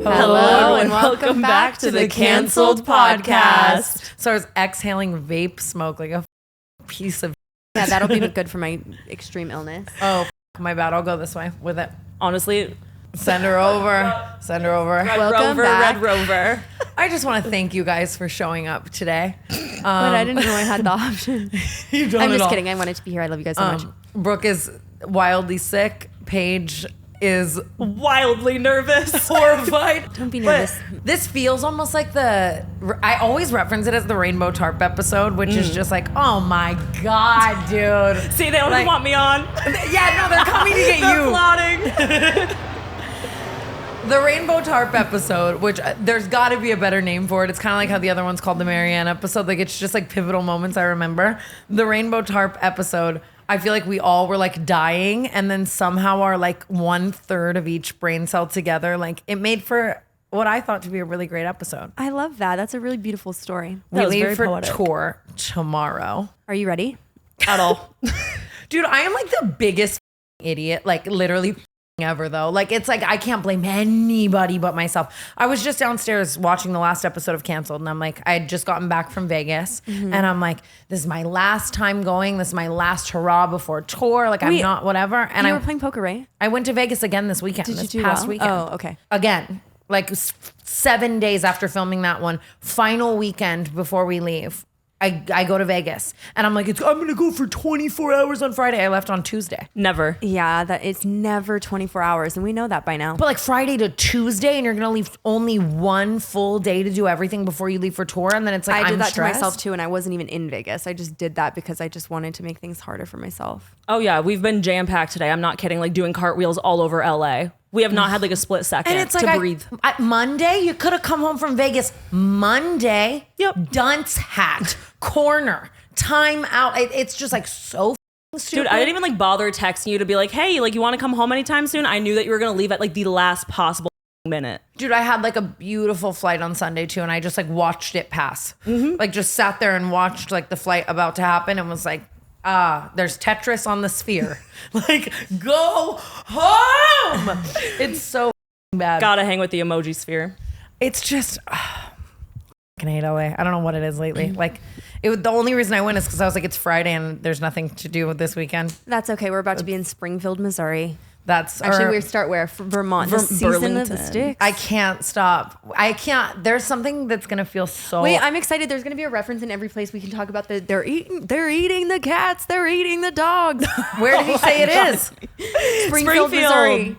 Hello and welcome back to the Canceled Podcast. So I was exhaling vape smoke like a piece of... Yeah, that'll be good for my extreme illness. Oh, my bad. I'll go this way with it. Honestly, send her over. Send her over. Welcome back. Red Rover. I just want to thank you guys for showing up today. But I didn't know I had the option. You don't I'm at just all. kidding. I wanted to be here. I love you guys so much. Brooke is wildly sick. Paige is Wildly nervous. horrified. Don't be nervous. But this feels almost like I always reference it as the Rainbow Tarp episode, which is just like, oh my God, dude. See, they don't Like- want me on. Yeah, no, they're coming to get They're you. plotting. The Rainbow Tarp episode, which there's got to be a better name for it. It's kind of like how the other one's called the Marianne episode. Like, it's just like pivotal moments I remember. The Rainbow Tarp episode, I feel like we all were like dying, and then somehow our like 1/3 of each brain cell together, like it made for what I thought to be a really great episode. I love that. That's a really beautiful story. We was leave very for poetic. tour tomorrow. Are you ready? At all. Dude, I am like the biggest idiot, like literally ever though. Like it's like I can't blame anybody but myself. I was just downstairs watching the last episode of Canceled, and I'm like, I had just gotten back from Vegas, and I'm like, this is my last time going. This is my last hurrah before tour. Like I'm Wait, not whatever. And You were playing poker, right? I went to Vegas again this weekend. Did you this do past well? weekend. Oh, okay. Again, like 7 days after filming that one, final weekend before we leave. I go to Vegas, and I'm like, I'm gonna go for 24 hours on Friday. I left on Tuesday. Never. Yeah, that it's never 24 hours, and we know that by now. But like Friday to Tuesday, and you're gonna leave only one full day to do everything before you leave for tour, and then it's like I did I'm that stressed. to myself too, and I wasn't even in Vegas. I just did that because I just wanted to make things harder for myself. Oh, yeah. We've been jam-packed today. I'm not kidding. Like doing cartwheels all over LA. We have not had like a split second And it's like to breathe. Monday, you could have come home from Vegas. Monday, Yep. dunce hat, corner, time out. It's just like so stupid. Dude, I didn't even like bother texting you to be like, hey, like you want to come home anytime soon? I knew that you were going to leave at like the last possible minute. Dude, I had like a beautiful flight on Sunday too, and I just like watched it pass. Like just sat there and watched like the flight about to happen, and was like, there's Tetris on the sphere. Like, go home. It's so bad. Gotta hang with the emoji sphere. It's just, I hate LA. I don't know what it is lately. Like, the only reason I went is because I was like, it's Friday and there's nothing to do with this weekend. That's okay. We're about to be in Springfield, Missouri. That's Actually, or- we start where? Vermont. The season of the Burlington. sticks. I can't stop. I can't. There's something that's gonna feel so. Wait, I'm excited. There's gonna be a reference in every place we can talk about they're eating the cats, they're eating the dogs. Where did he say it is? Springfield, Missouri.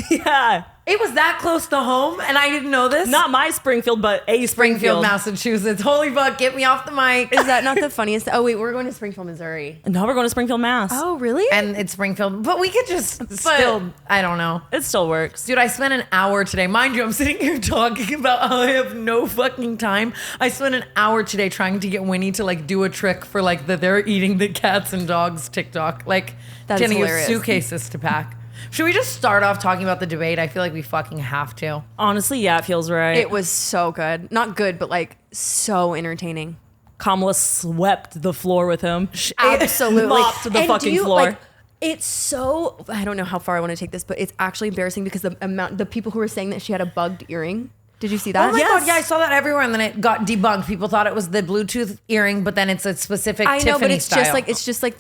Yeah. It was that close to home, and I didn't know this. Not my Springfield, but a Springfield, Springfield. Massachusetts. Holy fuck! Get me off the mic. Is that not the funniest? Oh wait, we're going to Springfield, Missouri. No, we're going to Springfield, Mass. Oh really? And it's Springfield, but we could just still. I don't know. It still works. Dude, I spent an hour today. Mind you, I'm sitting here talking about how I have no fucking time. I spent an hour today trying to get Winnie to like do a trick for like the they're eating the cats and dogs TikTok. Like, That's Jenny has hilarious. suitcases to pack. Should we just start off talking about the debate? I feel like we fucking have to. Honestly, yeah, it feels right. It was so good. Not good, but like so entertaining. Kamala swept the floor with him. Absolutely. Mopped the And fucking do you, floor. like, it's so, I don't know how far I want to take this, but it's actually embarrassing because the people who were saying that she had a bugged earring. Did you see that? Oh my God, yeah, I saw that everywhere, and then it got debunked. People thought it was the Bluetooth earring, but then it's a specific I know, Tiffany but it's style. just like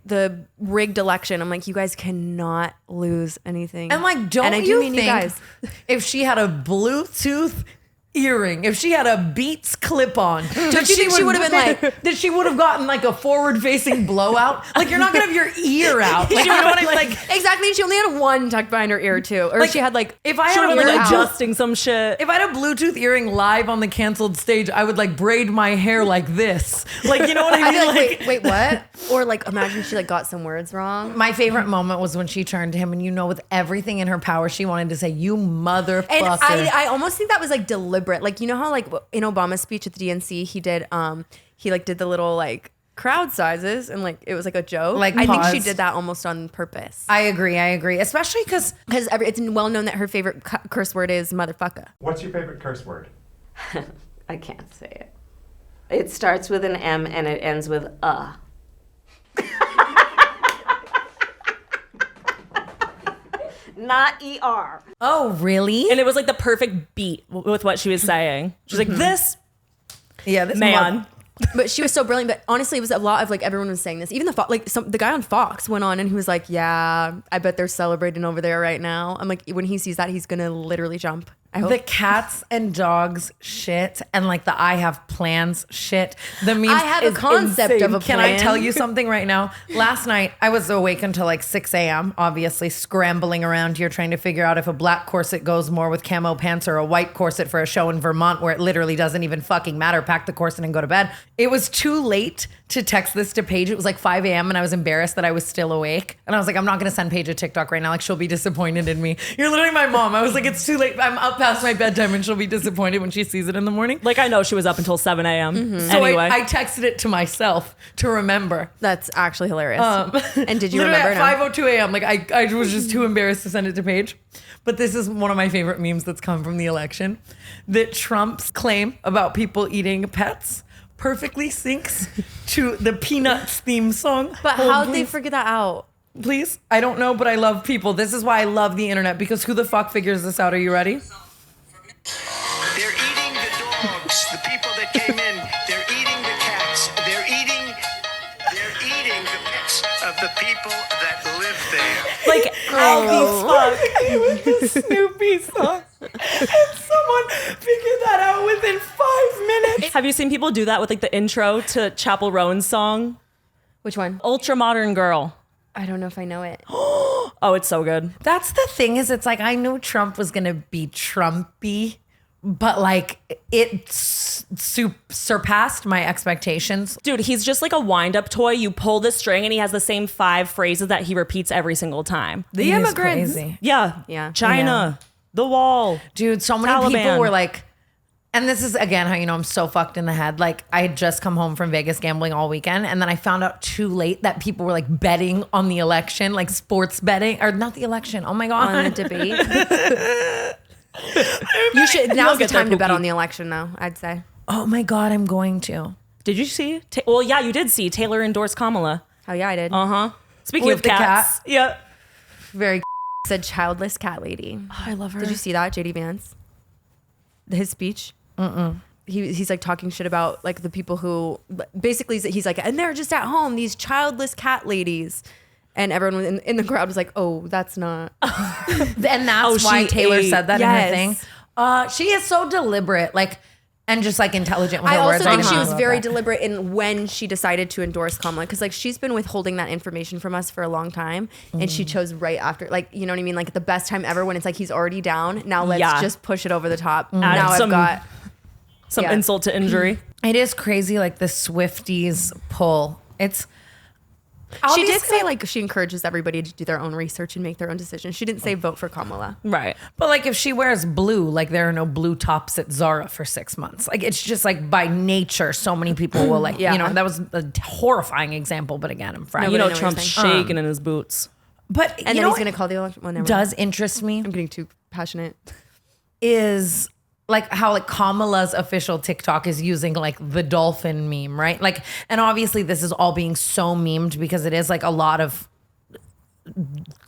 the rigged election. I'm like, you guys cannot lose anything. And like, don't and I do you mean think you guys? if she had a Bluetooth earring, if she had a Beats clip-on, Don't you think she would have been like, that she would have gotten like a forward-facing blowout? Like, you're not gonna have your ear out. Like, you know what I mean? Like, exactly? She only had one tucked behind her ear too, or Like, she had like if I She had would a have been like Bluetooth, adjusting some shit. if I had a Bluetooth earring live on the Canceled stage, I would like braid my hair like this. Like, you know what I I'd mean? be like, wait, what? Or like, imagine she like got some words wrong. My favorite moment was when she turned to him, and you know, with everything in her power, she wanted to say, "You motherfucker." And I almost think that was like deliberate. Like, you know how like in Obama's speech at the DNC, he did the little like crowd sizes and like it was like a joke. Like, I think she pause. did that almost on purpose. I agree, especially because It's well known that her favorite curse word is motherfucker. What's your favorite curse word? I can't say it. It starts with an M and it ends with not ER. Oh, really? And it was like the perfect beat with what she was saying. She's like, this This man. But she was so brilliant. But honestly, it was a lot of like everyone was saying this. Even the guy on Fox went on and he was like, "Yeah, I bet they're celebrating over there right now." I'm like, when he sees that, he's gonna literally jump. I hope. The cats and dogs shit and like the I have plans shit. The memes I have a concept insane. of a Can I plan. tell you something right now? Last night I was awake until like 6 a.m. obviously scrambling around here trying to figure out if a black corset goes more with camo pants or a white corset for a show in Vermont where it literally doesn't even fucking matter. Pack the corset and go to bed. It was too late to text this to Paige. It was like 5 a.m. and I was embarrassed that I was still awake. And I was like, I'm not gonna send Paige a TikTok right now. Like she'll be disappointed in me. You're literally my mom. I was like, it's too late. I'm up past my bedtime and she'll be disappointed when she sees it in the morning. Like, I know she was up until 7 a.m. So Anyway. I texted it to myself to remember. That's actually hilarious. And did you Literally remember? at No? 5:02 a.m. Like I was just too embarrassed to send it to Paige. But this is one of my favorite memes that's come from the election. That Trump's claim about people eating pets perfectly syncs to the Peanuts theme song. But Hold, how'd they please. figure that out? Please? I don't know, but I love people. This is why I love the internet, because who the fuck figures this out? Are you ready? They're eating the dogs, the people that came in. They're eating the cats. They're eating the pets of the people that live there. like, how the fuck? With the Snoopy song. And someone figured that out within 5 minutes. Have you seen people do that with like the intro to Chapel Roan's song? Which one? Ultra Modern Girl. I don't know if I know it. Oh, it's so good. That's the thing is it's like I knew Trump was going to be Trumpy, but like it surpassed my expectations. Dude, he's just like a wind-up toy. You pull the string and he has the same 5 phrases that he repeats every single time. The immigrants. Yeah. Yeah. China. The wall. Dude, so many Taliban. people were like, and this is again how you know I'm so fucked in the head. Like I had just come home from Vegas gambling all weekend, and then I found out too late that people were like betting on the election, like sports betting, or not the election. Oh my god, On the debate. You should. Now's the get there, time to bet Pookie. on the election, though. I'd say. Oh my god, I'm going to. Did you see? Well, yeah, you did see. Taylor endorsed Kamala. Oh yeah, I did. Speaking With of the cats. Yeah. Very said childless cat lady. Oh, I love her. Did you see that, JD Vance? His speech. He's like talking shit about like the people who basically he's like, and they're just at home, these childless cat ladies. And everyone in the crowd was like, "Oh, that's not." And that's Oh, why she Taylor ate. said that Yes. in her thing. She is so deliberate, like, and just like intelligent with I her also words. think didn't she know was about very that. deliberate in when she decided to endorse Kamala, because like she's been withholding that information from us for a long time, and she chose right after, like, you know what I mean, like the best time ever when it's like he's already down. Now let's Yeah. just push it over the top. Add Now I've some- got. Some Yeah. insult to injury. It is crazy, like the Swifties pull. It's. She did obviously- say like she encourages everybody to do their own research and make their own decisions. She didn't say vote for Kamala. Right. But like if she wears blue, like there are no blue tops at Zara for 6 months. Like it's just like by nature, so many people will like, Yeah. you know, that was a horrifying example, but again, I'm fried. You Nobody know, knows Trump's anything. shaking in his boots. But And you then know he's what gonna call the election. Well, never mind. does interest me I'm getting too passionate. is like how like Kamala's official TikTok is using like the dolphin meme, right? Like, and obviously this is all being so memed because it is like a lot of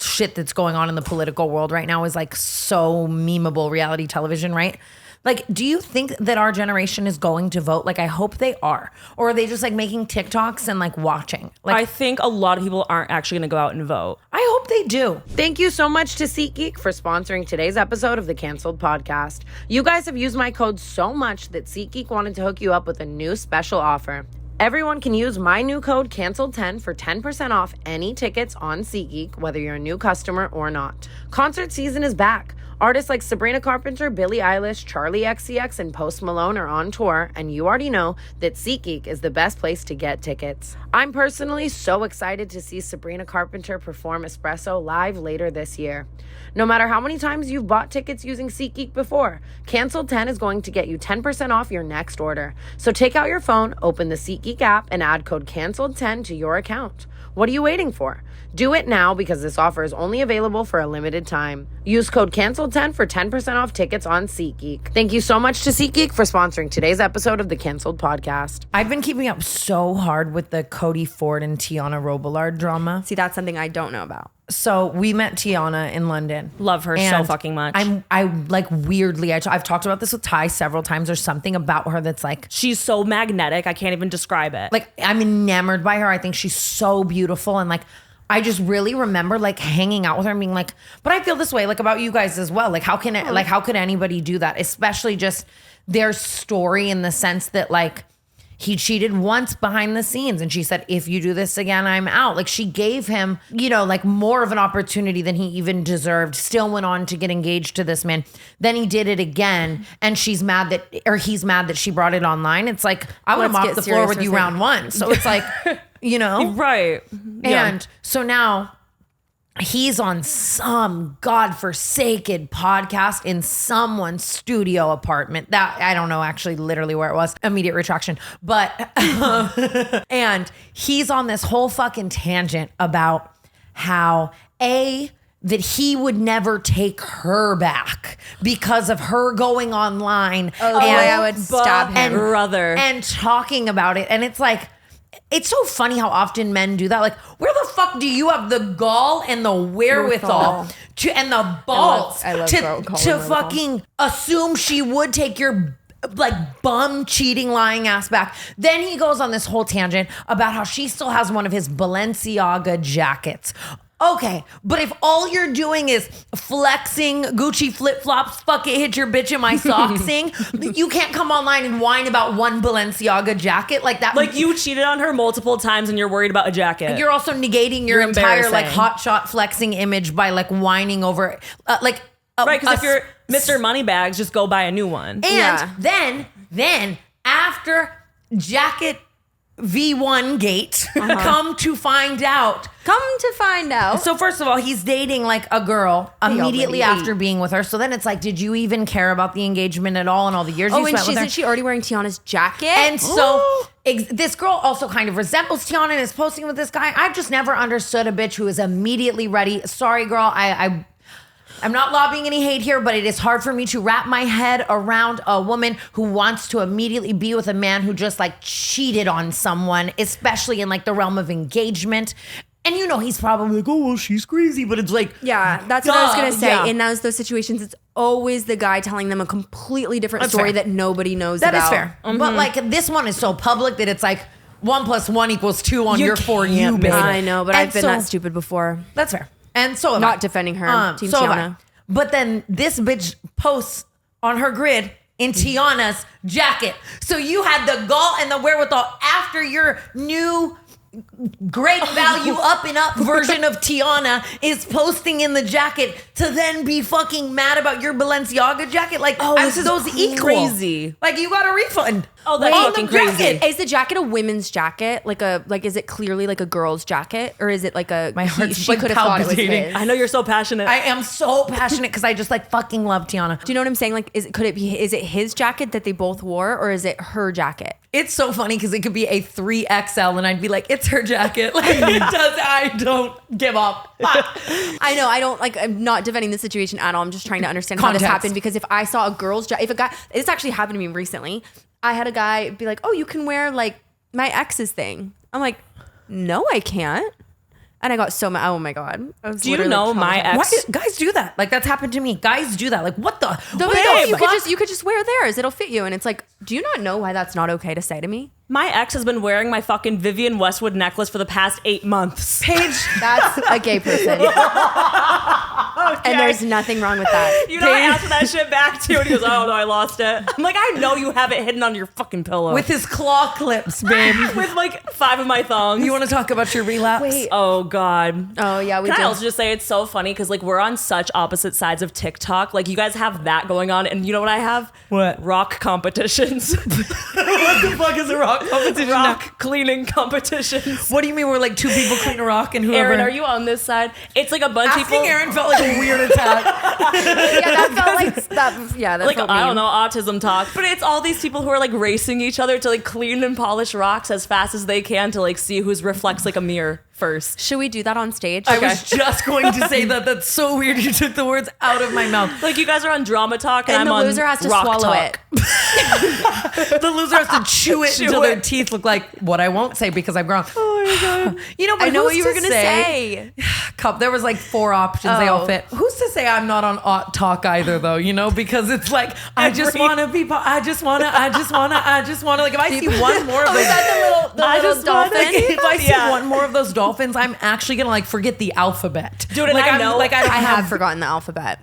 shit that's going on in the political world right now is like so memeable reality television, right? Like, do you think that our generation is going to vote? Like, I hope they are. Or are they just like making TikToks and like watching? Like, I think a lot of people aren't actually going to go out and vote. I hope they do. Thank you so much to SeatGeek for sponsoring today's episode of the Canceled Podcast. You guys have used my code so much that SeatGeek wanted to hook you up with a new special offer. Everyone can use my new code CANCELED10 for 10% off any tickets on SeatGeek, whether you're a new customer or not. Concert season is back. Artists like Sabrina Carpenter, Billie Eilish, Charlie XCX, and Post Malone are on tour, and you already know that SeatGeek is the best place to get tickets. I'm personally so excited to see Sabrina Carpenter perform Espresso live later this year. No matter how many times you've bought tickets using SeatGeek before, Cancel 10 is going to get you 10% off your next order. So take out your phone, open the SeatGeek app, and add code CANCELED10 to your account. What are you waiting for? Do it now because this offer is only available for a limited time. Use code CANCELED10 for 10% off tickets on SeatGeek. Thank you so much to SeatGeek for sponsoring today's episode of the Canceled Podcast. I've been keeping up so hard with the Cody Ford and Tiana Robillard drama. See, that's something I don't know about. So we met Tiana in London. Love her so And fucking much. I like weirdly, I've talked about this with Ty several times. There's something about her that's like She's so magnetic. I can't even describe it. I'm enamored by her. I think she's so beautiful. And like, I just really remember like hanging out with her and being like, but I feel this way like about you guys as well. Like how could anybody do that? Especially just their story in the sense that like, he cheated once behind the scenes and she said, if you do this again, I'm out. Like she gave him, like more of an opportunity than he even deserved. Still went on to get engaged to this man. Then he did it again and he's mad that she brought it online. It's like, I would have mopped the floor with you round one. So it's like, Right. And so now he's on some godforsaken podcast in someone's studio apartment that I don't know actually literally where it was. Immediate retraction. But, and he's on this whole fucking tangent about how that he would never take her back because of her going online. Oh, the way I would stab him. Brother. And talking about it. And it's like, it's so funny how often men do that. Like, where the fuck do you have the gall and the wherewithal and the balls to fucking assume she would take your like bum cheating lying ass back? Then he goes on this whole tangent about how she still has one of his Balenciaga jackets. Okay, but if all you're doing is flexing Gucci flip-flops, fuck it, hit your bitch in my socksing, you can't come online and whine about one Balenciaga jacket like that. Like you cheated on her multiple times and you're worried about a jacket. You're also negating your You're entire like embarrassing. hotshot flexing image by like whining over right, because if you're Mr. Moneybags, just go buy a new one. And then after jacket V1 gate, come to find out. So first of all, he's dating like a girl immediately after being with her. So then it's like, did you even care about the engagement at all and all the years you spent with her? Isn't she already wearing Tiana's jacket? And so this girl also kind of resembles Tiana and is posting with this guy. I've just never understood a bitch who is immediately ready. Sorry, girl. I'm not lobbying any hate here, but it is hard for me to wrap my head around a woman who wants to immediately be with a man who just like cheated on someone, especially in like the realm of engagement. And he's probably like, oh, well, she's crazy. But it's like, yeah, that's what I was going to say. Yeah. In those situations, it's always the guy telling them a completely different story that nobody knows about. That is fair. But like this one is so public that it's like 1 + 1 = 2 on your For You, baby. I know, but I've been that stupid before. That's fair. And so not defending her, Team Tiana. But then this bitch posts on her grid in Tiana's jacket. So you had the gall and the wherewithal after your new great value up and up version of Tiana is posting in the jacket to then be fucking mad about your Balenciaga jacket. Like, this is those crazy. Equal. Like, you got a refund. Oh, that's fucking crazy. Is the jacket a women's jacket? Is it clearly like a girl's jacket, or is it like a? My heart's she could have thought it was his. I know you're so passionate. I am so passionate because I just like fucking love Tiana. Do you know what I'm saying? Like, is it his jacket that they both wore, or is it her jacket? It's so funny because it could be a 3XL and I'd be like, it's her jacket. Like it does. I don't give up. I know. I don't like. I'm not defending the situation at all. I'm just trying to understand how this happened, because if I saw a girl's jacket, if a guy, this actually happened to me recently. I had a guy be like, "Oh, you can wear like my ex's thing." I'm like, "No, I can't." And I got so mad. Oh my God. Do you know my ex? Why guys do that? Like that's happened to me. Guys do that. Like what the? You could just wear theirs. It'll fit you. And it's like, do you not know why that's not okay to say to me? My ex has been wearing my fucking Vivienne Westwood necklace for the past 8 months. Paige, that's a gay person. And there's nothing wrong with that. You know, I asked for that shit back too, and he goes, "Oh no, I lost it." I'm like, I know you have it hidden under your fucking pillow with his claw clips, babe. With like 5 of my thongs. You want to talk about your relapse? Wait. Oh God. Oh yeah, we Can do. I also just say it's so funny because like we're on such opposite sides of TikTok. Like you guys have that going on, and you know what I have? What? Rock competitions. What the fuck is a rock competition? Rock cleaning competitions. What do you mean we're like 2 people clean a rock and whoever? Aaron, are you on this side? It's like a bunch of people. Asking Aaron felt like a weird attack. Yeah, that felt like that. Yeah, that like felt I mean. don't know, autism talk. But it's all these people who are like racing each other to like clean and polish rocks as fast as they can to like see who's reflects like a mirror first. Should we do that on stage? I was just going to say that. That's so weird. You took the words out of my mouth. Like you guys are on drama talk and I'm the on loser has to rock swallow talk. it. The loser has to chew it until their teeth look like what I won't say because I've grown. Oh my God. You know, but I know what you were gonna say. There was like 4 options. They all Oh. fit. Who's to say I'm not on Ot Talk either, though? You know, because it's like I just want to be. I just want to. Like if I see one more of those, The little dolphin. if I see Yeah. one more of those dolphins, I'm actually gonna like forget the alphabet, Dude, and Like I I'm- know- like I don't I have. have forgotten the alphabet.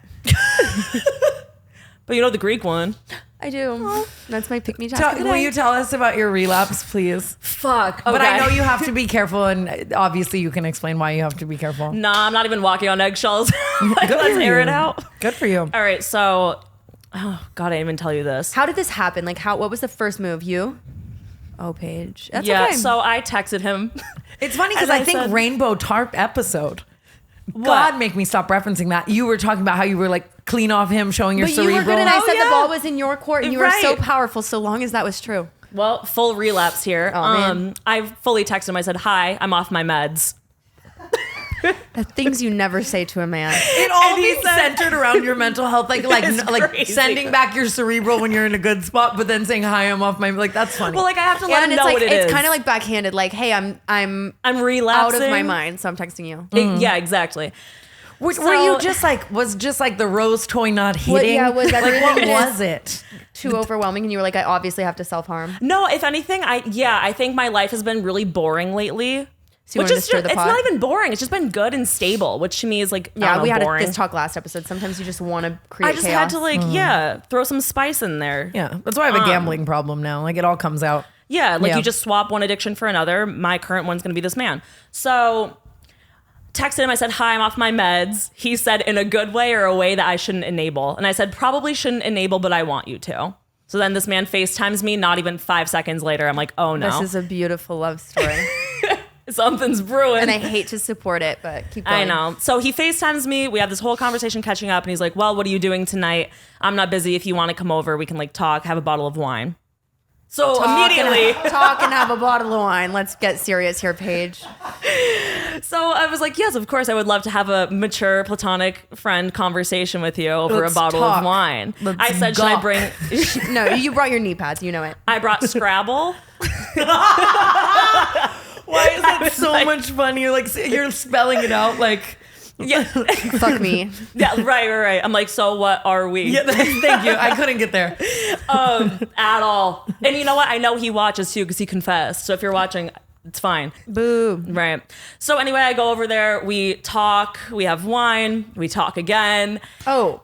But you know the Greek one. I do. That's my pick me task. of the Will day. you tell us about your relapse, please? Fuck. But I know you have to be careful, and obviously you can explain why you have to be careful. Nah, I'm not even walking on eggshells. Like, let's for air you. it out. Good for you. All right, so, oh God, I didn't even tell you this. How did this happen? Like, what was the first move? You? Oh, Paige. That's Yeah, okay. so I texted him. It's funny because And I think said- Rainbow Tarp episode. God, make me stop referencing that. You were talking about how you were like clean off him, showing your But you cerebral. were good, and I said yeah. the ball was in your court, and you were so Right. powerful. So long as that was true. Well, full relapse here. Oh, man. I fully texted him. I said, "Hi, I'm off my meds." The things you never say to a man. It all And he being said- centered around your mental health, like crazy. sending back your cerebral when you're in a good spot, but then saying hi, I'm off my that's funny. Well, like I have to let And him it's know like what it is. it's kind of like backhanded. Like, hey, I'm I'm out relapsing of my mind, so I'm texting you. Yeah, exactly. were you just like was just like the rose toy not hitting? What- yeah, was like everything what just- was it? Too overwhelming, and you were like, I obviously have to self harm. No, if anything, I think my life has been really boring lately. So you Which wanted is to stir just, the it's pot? not even boring. It's just been good and stable, which to me is like, I Yeah, don't know, we had boring. this talk last episode. Sometimes you just want to create I just chaos. had to like, throw some spice in there. Yeah, that's why I have a gambling problem now. Like it all comes out. Yeah, like Yeah. you just swap one addiction for another. My current one's going to be this man. So texted him. I said, "Hi, I'm off my meds." He said, "In a good way or a way that I shouldn't enable?" And I said, "Probably shouldn't enable, but I want you to." So then this man FaceTimes me. Not even 5 seconds later, I'm like, "Oh no, This is a beautiful love story, something's brewing." and I hate to support it, but keep going. I know. So he FaceTimes me. We have this whole conversation catching up, and he's like, "Well, what are you doing tonight? I'm not busy. If you want to come over, we can like talk, have a bottle of wine." So immediately, talk and have a bottle of wine. Let's get serious here, Paige. so I was like, "Yes, of course, I would love to have a mature platonic friend conversation with you over Let's a bottle talk. of wine." Let's I said, "Should I gawk." bring?" No, you brought your knee pads. You know it. I brought Scrabble. Why is it so much fun? You're like you're spelling it out like. Yeah, Fuck me. yeah, right. I'm like, so what are we? Yeah, thank you. I couldn't get there. At all. And you know what? I know he watches too because he confessed. So if you're watching, it's fine. Boo. Right. So anyway, I go over there. We talk. We have wine. We talk again. Oh,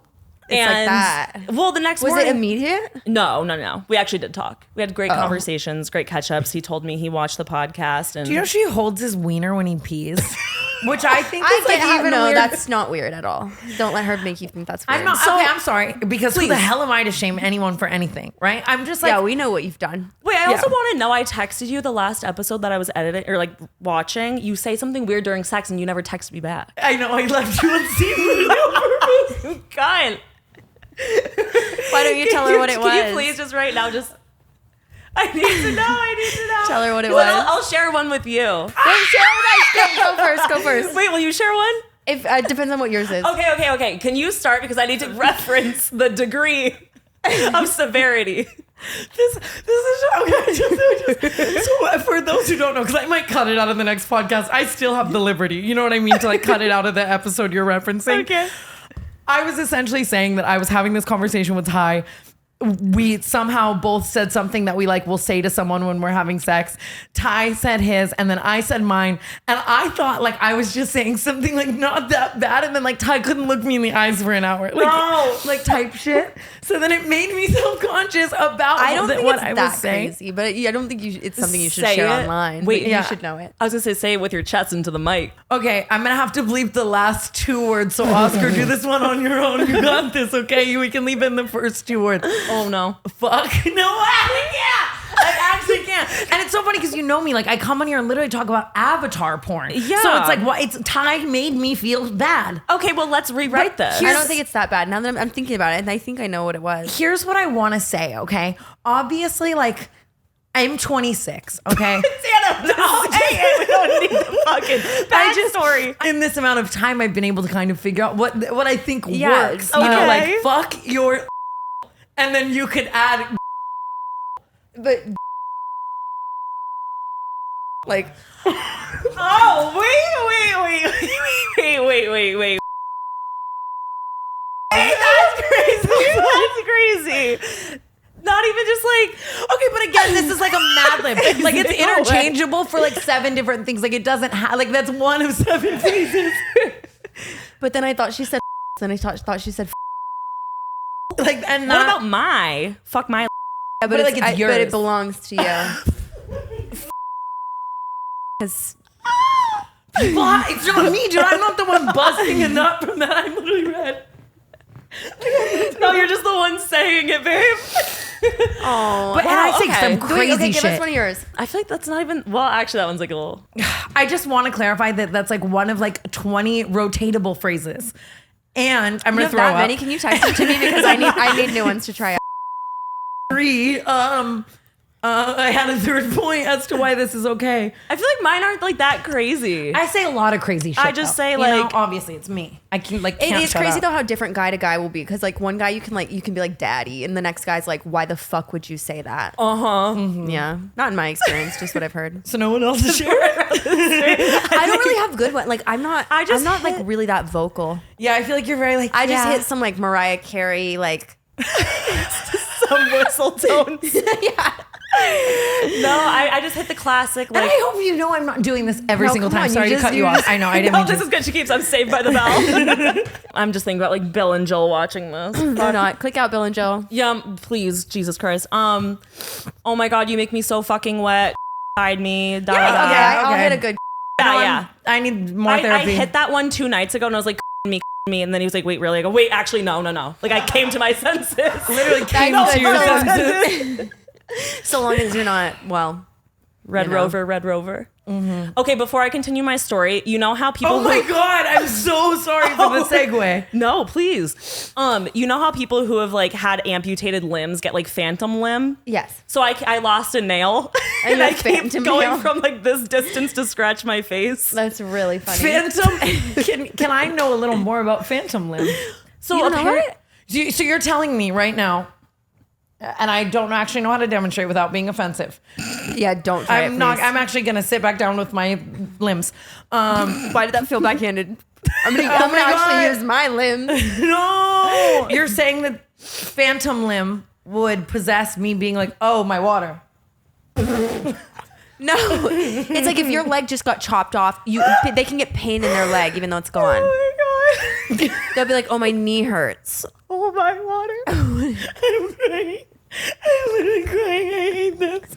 it's like and that. well, the next Was morning. it immediate? No. We actually did talk. We had great conversations, great catch-ups. He told me he watched the podcast, and Do you know she holds his wiener when he pees? Which I think I is like get even no, weird. that's not weird at all. Don't let her make you think that's weird. I'm not. So- okay, I'm sorry. Because who the hell am I to shame anyone for anything, right? I'm just like, Yeah, we know what you've done. Wait, I also Yeah. want to know. I texted you the last episode that I was editing or like watching. You say something weird during sex, and you never text me back. I know I left you on scene on purpose. God, Why don't you tell her what it was? Can you please just right now just? I need to know. Tell her what it Well, was. I'll share one with you. Then share with us. Go first. Wait, will you share one? If depends on what yours is. Okay. Can you start because I need to reference the degree of severity. This is okay. So for those who don't know, because I might cut it out of the next podcast, I still have the liberty. You know what I mean? To like cut it out of the episode you're referencing. Okay. I was essentially saying that I was having this conversation with Ty. We somehow both said something that we like will say to someone when we're having sex. Ty said his, and then I said mine. And I thought like I was just saying something like not that bad, and then like Ty couldn't look me in the eyes for an hour, like type shit. So then it made me self-conscious about I don't think what it's I that was saying. crazy, but I don't think it's something you should Say share it. online. Wait, but yeah. you should know it. I was gonna say it with your chest into the mic. Okay, I'm gonna have to bleep the last 2 words. So Oscar, do this one on your own. You got this, okay? We can leave in the first 2 words. Oh no. Fuck. No, I actually can't. And it's so funny because you know me, like I come on here and literally talk about Avatar porn. Yeah. So it's like, what? It's Ty made me feel bad. Okay, well let's rewrite this. I don't think it's that bad. Now that I'm thinking about it, and I think I know what it was. Here's what I want to say, okay? Obviously, like, I'm 26, okay? Tana, no, hey, we don't need the fucking backstory. In this amount of time, I've been able to kind of figure out what I think Yeah, works. You know, okay. like, fuck your and then you could add But like, Oh, Literally. Not even just like, Okay, but again, this is like a Mad Lib. Like it's interchangeable for like 7 different things. Like it doesn't have like that's one of 7 pieces. But then I thought she said and I thought she said Like and what not about my? Fuck my. yeah, But like it's yours. but it belongs to you. 'Cause Why? It's not me, dude. I'm not the one busting a nut from that. I'm literally red. No, you're just the one saying it, babe. oh, But and I say okay. some crazy okay, give shit. us one of yours. I feel like that's not even. Well, actually, that one's like a little. I just want to clarify that that's like one of like 20 rotatable phrases. And I'm You gonna have throw that up many? Can you text them to me because I need new ones to try out. 3. I had a third point as to why this is okay. I feel like mine aren't like that crazy. I say a lot of crazy shit. I just though. say, You know, like- obviously it's me. I can like It can't is shut crazy up. though how different guy to guy will be because like one guy you can be like daddy and the next guy's like why the fuck would you say that? Yeah, not in my experience, just what I've heard. So no one else is sharing. I don't really have good one. Like I'm not like hit- really that vocal. Yeah, I feel like you're very like I just yeah. hit some like Mariah Carey like Some whistle tones. yeah. No, I just hit the classic. And Like, I hope you know I'm not doing this every No, single come time. on, Sorry you to just- cut you you off. just- I know I didn't no, mean this to. is good. She keeps. I'm saved by the bell. I'm just thinking about like Bill and Joel watching this. Or not. Click out Bill and Joe. Yeah, please, Jesus Christ. Oh my God, you make me so fucking wet. Hide me. Da, da, da. okay. I'll hit a good. Yeah, yeah. I need more I therapy. hit that one 2 nights ago and I was like, me, and then he was like, wait, really? I go, wait, actually, no. Like I came to my senses. Literally came That's to your good. senses. So long as you're not Red You know. Rover. Okay, before I continue my story, you know how people Oh my God, I'm so sorry for the segue. No, please. You know how people who have like had amputated limbs get like phantom limb? Yes. So I lost a nail And and you I have keep phantom going nail? from like this distance to scratch my face. That's really funny. Phantom, can I know a little more about phantom limb? So You don't know apparently, So you're telling me right now, and I don't actually know how to demonstrate without being offensive. Yeah, don't try it, I'm not. please. I'm actually gonna sit back down with my limbs. Why did that feel backhanded? I'm gonna, Oh I'm gonna my actually God. use my limbs. No, you're saying that phantom limb would possess me being like, oh, my water. No, it's like if your leg just got chopped off, they can get pain in their leg even though it's gone. oh my God. They'll be like, "Oh, my knee hurts." Oh my water. I'm crying. I'm literally crying. I hate this.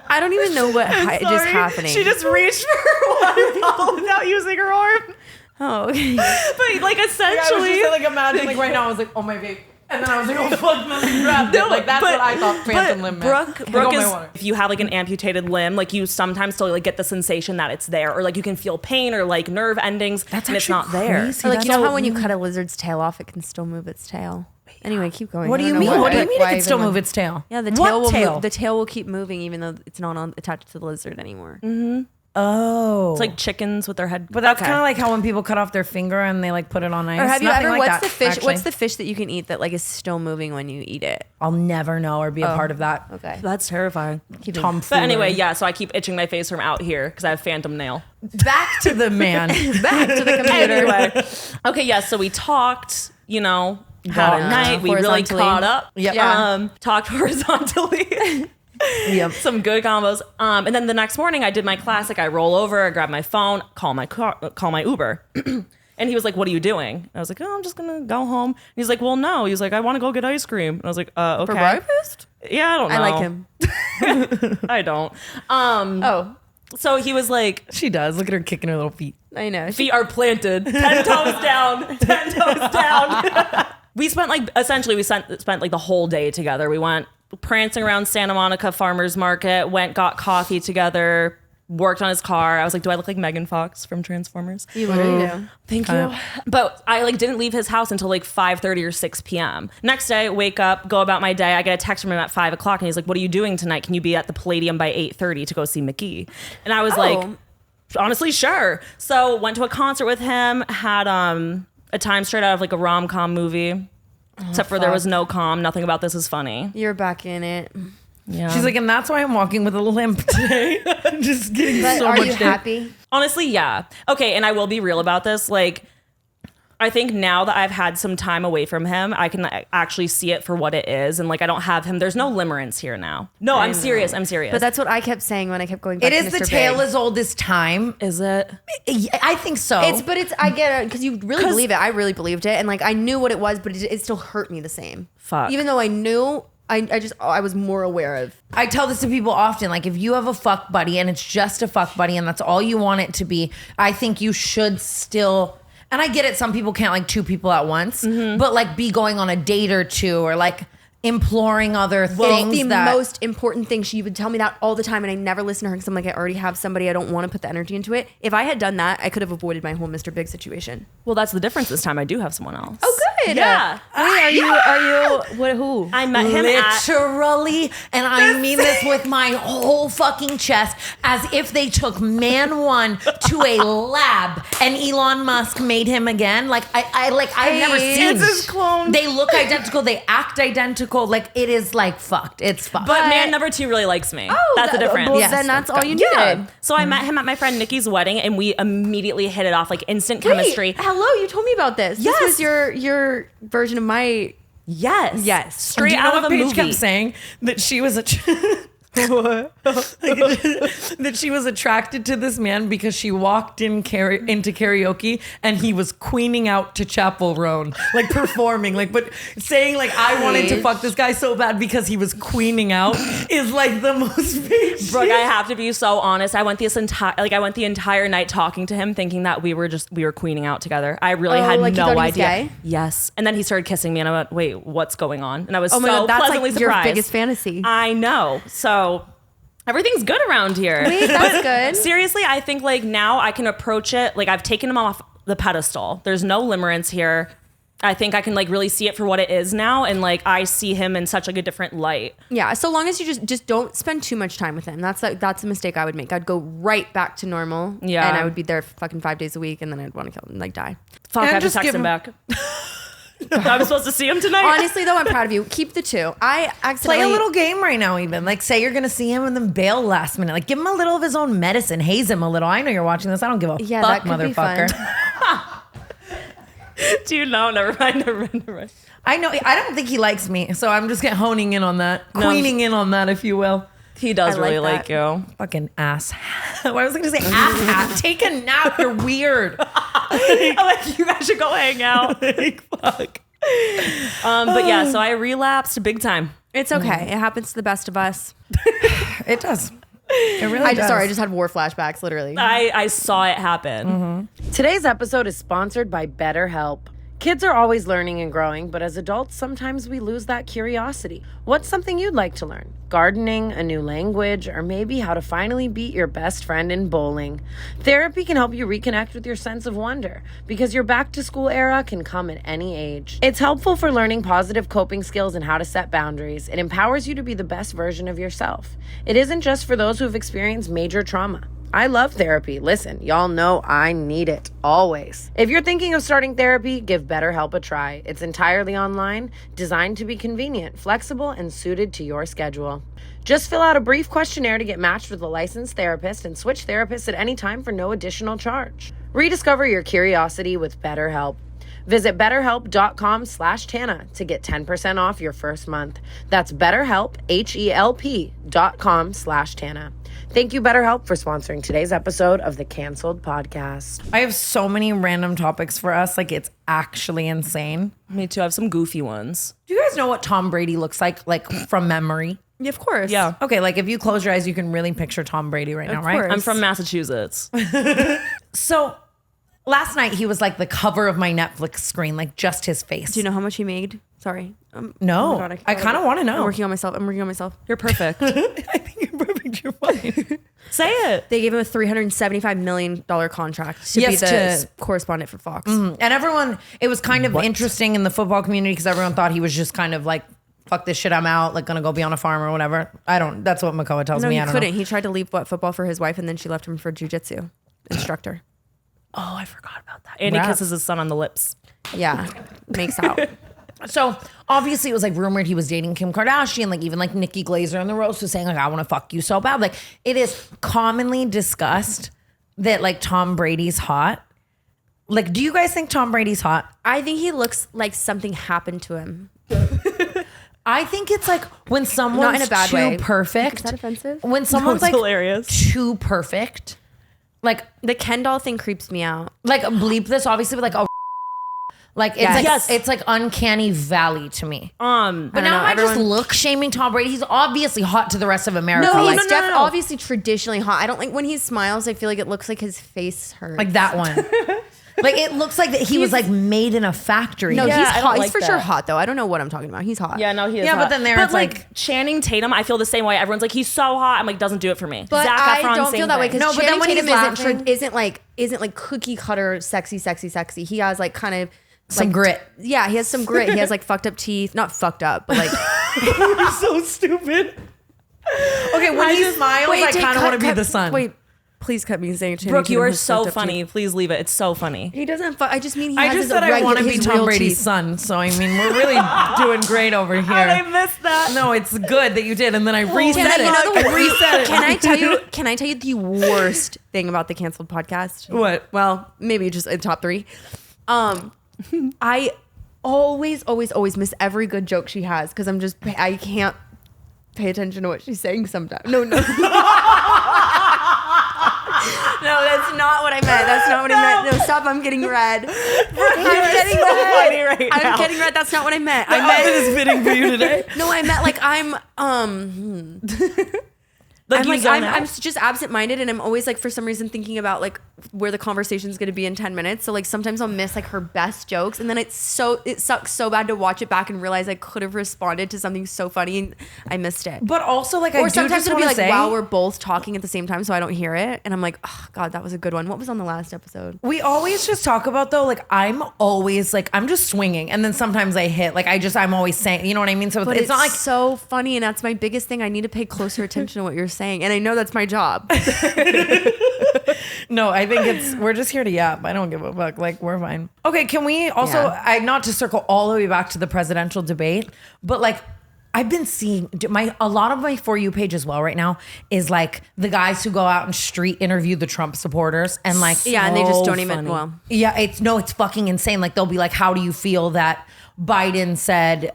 I don't even know what just Sorry. happening. She just reached for her water bottle without using her arm. oh, okay. But like I was essentially, just like imagine like right now I was like, oh my vape. And then I was like, oh fuck, no, I grabbed it. Like that's what I thought phantom limb meant. Brooke Like, oh, my is, water. if you have like an amputated limb, like you sometimes still like get the sensation that it's there, or like you can feel pain or like nerve endings, That's and it's actually not there. crazy. Or like you know That's how when you cut a lizard's tail off, it can still move its tail. Anyway, keep going. What I do you don't know mean? What do you mean it why can still even move went- its tail? Yeah, the What tail will tail? move. The tail will keep moving even though it's not attached to the lizard anymore. Oh. It's like chickens with their head. But that's Okay. kind of like how when people cut off their finger and they like put it on ice. Or have you Nothing ever? like What's that, the fish? actually. What's the fish that you can eat that like is still moving when you eat it? I'll never know or be a part of that. Okay. That's terrifying. Tomfoolery. But anyway, yeah. So I keep itching my face from out here because I have phantom nail. Back to the man. Back to the computer. Anyway, okay, yeah. So we talked. You know, had a night. We really horizontally. caught up. Yep. Yeah. Talked horizontally. Yep. Some good combos. And then the next morning, I did my classic. I roll over, I grab my phone, call my Uber. And he was like, "What are you doing?" I was like, "Oh, I'm just gonna go home." And he's like, "Well, no." He's like, "I want to go get ice cream." And I was like, "Okay." For breakfast? Yeah, I don't know. I like him. I don't. Oh, So he was like, She does. Look at her kicking her little feet. I know. "Feet are planted, 10 toes down, 10 toes down." We spent like spent like the whole day together. We went prancing around Santa Monica Farmers Market, got coffee together, worked on his car. I was like, do I look like Megan Fox from Transformers? You literally do. Thank you. But I like didn't leave his house until like 5:30 or 6 p.m. Next day, wake up, go about my day. I get a text from him at 5 o'clock and he's like, "What are you doing tonight? Can you be at the Palladium by 8:30 to go see McGee?" And I was like, honestly, sure. So went to a concert with him, had a time straight out of like a rom-com movie. Except for there was no com. Nothing about this is funny. You're back in it. Yeah. She's like, and that's why I'm walking with a limp today. I'm just getting But so are much you dick. happy? Honestly, yeah. Okay, and I will be real about this. Like, I think now that I've had some time away from him, I can actually see it for what it is. And like, I don't have him. There's no limerence here now. No, I'm serious. I'm serious. But that's what I kept saying when I kept going back It to is Mr. the tale Big. as old as time. Is it? I think so. I get it because you really believe it. I really believed it, and like I knew what it was, but it still hurt me the same. Fuck. Even though I knew, I was more aware of. I tell this to people often, like if you have a fuck buddy and it's just a fuck buddy and that's all you want it to be, I think you should still, and I get it, some people can't like two people at once, but like be going on a date or two or like imploring other things. The that most important thing, she would tell me that all the time, and I never listen to her because I'm like, I already have somebody. I don't want to put the energy into it. If I had done that, I could have avoided my whole Mr. Big situation. Well, that's the difference this time. I do have someone else. Oh, good. Yeah. Wait, are you, who? I met him at... literally, and I mean this with my whole fucking chest, as if they took man one to a lab and Elon Musk made him again. Like I've never seen It's his clone. They look identical, they act identical. Like it is like fucked. It's fucked. But man number 2 really likes me. That's the difference. Well, Yes, then that's all you Yeah. needed. So I met him at my friend Nikki's wedding, and we immediately hit it off, like instant chemistry. Wait, hello, you told me about this. Yes. This was your version of my... Yes. Yes. Straight Do you know out of what a Paige movie. kept saying? That she was that she was attracted to this man because she walked into karaoke and he was queening out to Chapel Roan, like performing, like, but saying like I wanted to fuck this guy so bad because he was queening out is like the most big Brooke, I have to be so honest. I went the entire night talking to him, thinking that we were queening out together. I really had like you thought no he was idea. gay? Yes. And then he started kissing me, and I went, "Wait, what's going on?" And I was Oh my so God, that's pleasantly like your surprised. biggest fantasy. I know. So everything's good around here. Wait, that's good. Seriously, I think like now I can approach it. Like I've taken him off the pedestal. There's no limerence here. I think I can like really see it for what it is now, and like I see him in such like a different light. Yeah, so long as you just don't spend too much time with him. That's a mistake I would make. I'd go right back to normal. Yeah. And I would be there fucking 5 days a week, and then I'd want to kill him, like die. Fuck, And I have to just text give him him- back. I was supposed to see him tonight. Honestly, though, I'm proud of you. Keep the 2. I accidentally... Play a little game right now, even. Like, say you're going to see him and then bail last minute. Like, give him a little of his own medicine. Haze him a little. I know you're watching this. I don't give a Yeah, fuck, that could be motherfucker. fun. Do you know? Never mind. I know. I don't think he likes me. So I'm just honing in on that. No. Queening in on that, if you will. He does I like really like that. you. Fucking ass. Why was I going to say ass hat? Take a nap. You're weird. I'm like, you guys should go hang out. Like, fuck. But yeah, so I relapsed big time. It's okay. It happens to the best of us. It does. It really does. I just had war flashbacks, literally. I saw it happen. Today's episode is sponsored by BetterHelp. Kids are always learning and growing, but as adults, sometimes we lose that curiosity. What's something you'd like to learn? Gardening, a new language, or maybe how to finally beat your best friend in bowling. Therapy can help you reconnect with your sense of wonder, because your back to school era can come at any age. It's helpful for learning positive coping skills and how to set boundaries. It empowers you to be the best version of yourself. It isn't just for those who've experienced major trauma. I love therapy. Listen, y'all know I need it, always. If you're thinking of starting therapy, give BetterHelp a try. It's entirely online, designed to be convenient, flexible, and suited to your schedule. Just fill out a brief questionnaire to get matched with a licensed therapist and switch therapists at any time for no additional charge. Rediscover your curiosity with BetterHelp. Visit betterhelp.com/Tana to get 10% off your first month. That's BetterHelp, HELP.com/Tana. Thank you, BetterHelp, for sponsoring today's episode of the Canceled Podcast. I have so many random topics for us. Like, it's actually insane. Me too. I have some goofy ones. Do you guys know what Tom Brady looks like from memory? Yeah, of course. Yeah. Okay, like if you close your eyes, you can really picture Tom Brady right now, right? course. I'm from Massachusetts. So last night he was like the cover of my Netflix screen, like just his face. Do you know how much he made? Sorry. No, oh my God, I kind of want to know. I'm working on myself. You're perfect. I think you're perfect. You're fine. Say it. They gave him a $375 million contract to Yes, be the to- correspondent for Fox. And everyone, it was kind of interesting in the football community because everyone thought he was just kind of like, fuck this shit, I'm out, like gonna go be on a farm or whatever. That's what Makoa tells No, me. he I don't couldn't. know. He tried to leave football for his wife, and then she left him for jujitsu instructor. Oh, I forgot about that. And he Rap. kisses his son on the lips. Yeah, makes out. So obviously it was like rumored he was dating Kim Kardashian, like even like Nikki Glazer in the roast was saying like, I want to fuck you so bad. Like it is commonly discussed that like Tom Brady's hot. Like, do you guys think Tom Brady's hot? I think he looks like something happened to him. I think it's like when someone's Not in a bad too way. perfect. Is that offensive? When someone's That's like hilarious. too perfect. Like The Ken doll thing creeps me out. bleep this obviously, but like, oh, like it's Yes. like Yes. it's like uncanny valley to me. But I now don't know, am I just everyone- look shaming Tom Brady? He's obviously hot to the rest of America. No, like, he's obviously traditionally hot. I don't like when he smiles. I feel like it looks like his face hurts. like that one. Like it looks like that he was like made in a factory. No, Yeah, he's I don't hot. He's like for sure that. hot though. I don't know what I'm talking about. He's hot. Yeah, no, he is. Yeah, but hot. then there but it's like Channing Tatum, I feel the same way. Everyone's like, he's so hot. I'm like, doesn't do it for me. But Zac I Efron, don't same feel that way thing. because No, but then when he's laughing- isn't like cookie cutter sexy. He has like kind of Some like, grit. Yeah, he has some grit. He has like fucked up teeth. Not fucked up, but like You're so stupid. Okay, when he smiles, I kind of want to be the sun. Wait, please cut me saying Channing Brooke, you Tatum are has so fucked up funny. teeth. Please leave it. It's so funny. He doesn't. I just mean he I has just his said I want to be his Tom real Brady's teeth. son, so I mean we're really doing great over here. I missed that. No, it's good that you did, and then I reset Can I- it. you know the I reset it. Can I tell you the worst thing about the canceled podcast? What? Well, maybe just in top 3. I always miss every good joke she has because I can't pay attention to what she's saying sometimes. No. No, that's not what I meant. That's not what I meant. No, stop. I'm getting red. I'm getting red. funny right now. I'm getting red. That's not what I meant. I meant is fitting for you today. No, I meant like Like I'm you like zone I'm out. just absent-minded and I'm always like for some reason thinking about like where the conversation's going to be in 10 minutes. So like sometimes I'll miss like her best jokes and then it sucks so bad to watch it back and realize I could have responded to something so funny and I missed it. But also, like, Or I do sometimes just it'll want be to like say, while we're both talking at the same time so I don't hear it and I'm like, oh God, that was a good one. What was on the last episode? we always just talk about though. Like, I'm always like, I'm just swinging, and then sometimes I hit. Like, I'm always saying, you know what I mean? So But it's not like so funny and that's my biggest thing. I need to pay closer attention to what you're saying and I know that's my job. no. I think we're just here to yap. I don't give a fuck. Like, we're fine. Okay, can we also? Yeah. Not to circle all the way back to the presidential debate, but like. I've been seeing a lot of my For You page as well right now is like the guys who go out and street interview the Trump supporters and like Yeah, and they just don't even funny. well. yeah, it's fucking insane. Like they'll be like, how do you feel that Biden said,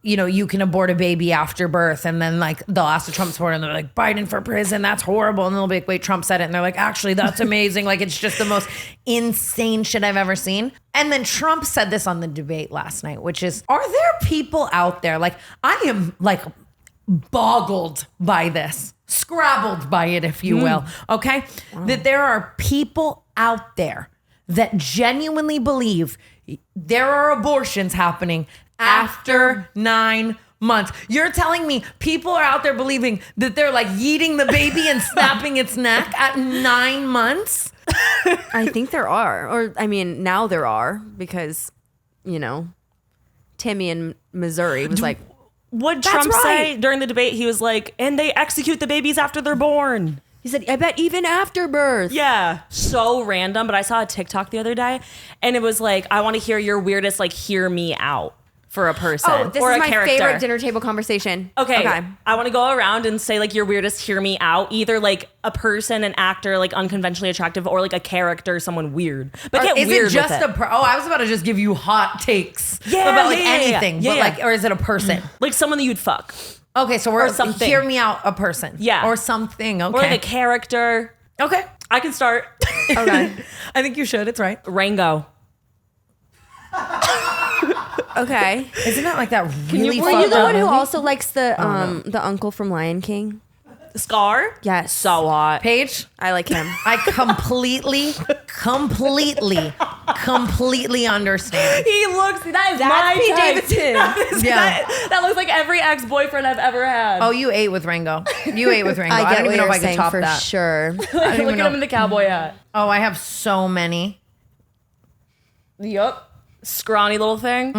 you know, you can abort a baby after birth? And then like they'll ask the Trump supporter and they're like, Biden for prison, that's horrible. And they'll be like, wait, Trump said it. And they're like, actually, that's amazing. Like it's just the most insane shit I've ever seen. And then Trump said this on the debate last night, which is, are there people out there, like I am like boggled by this, scrabbled by it, if you will, okay? That there are people out there that genuinely believe there are abortions happening after 9 months. You're telling me people are out there believing that they're like yeeting the baby and snapping its neck at 9 months? I think there are, or I mean, now there are because, you know, Timmy in Missouri was like, What That's Trump right. say during the debate? He was like, and they execute the babies after they're born. he said, I bet even after birth. Yeah. So random, but I saw a TikTok the other day and it was like, I want to hear your weirdest, like, hear me out for a person Oh, this or is a my character. favorite dinner table conversation. Okay. I want to go around and say like your weirdest hear me out, either like a person, an actor, like unconventionally attractive, or like a character, someone weird. But get Is weird it just with it. I was about to just give you hot takes Yeah, about like yeah, yeah, yeah. anything, Yeah, but yeah. like, or is it a person? Like someone that you'd fuck. Okay, so we're something. hear me out, a person. Yeah. Or something. Okay. Or like a character. okay. I can start. Okay. I think you should. It's right. Rango. Okay. Isn't that like that really Were you fucked the up one who movie? also likes the uncle from Lion King? Scar? Yes. So hot. Paige? I like him. I completely understand. He looks, that is my Pete type. Davidson. Yeah. That looks like every ex-boyfriend I've ever had. Oh, you ate with Rango. You ate with Rango. I, I get don't what even know if you're I could saying top for that. sure. Look even at know. him in the cowboy hat. Oh, I have so many. Yup. Scrawny little thing.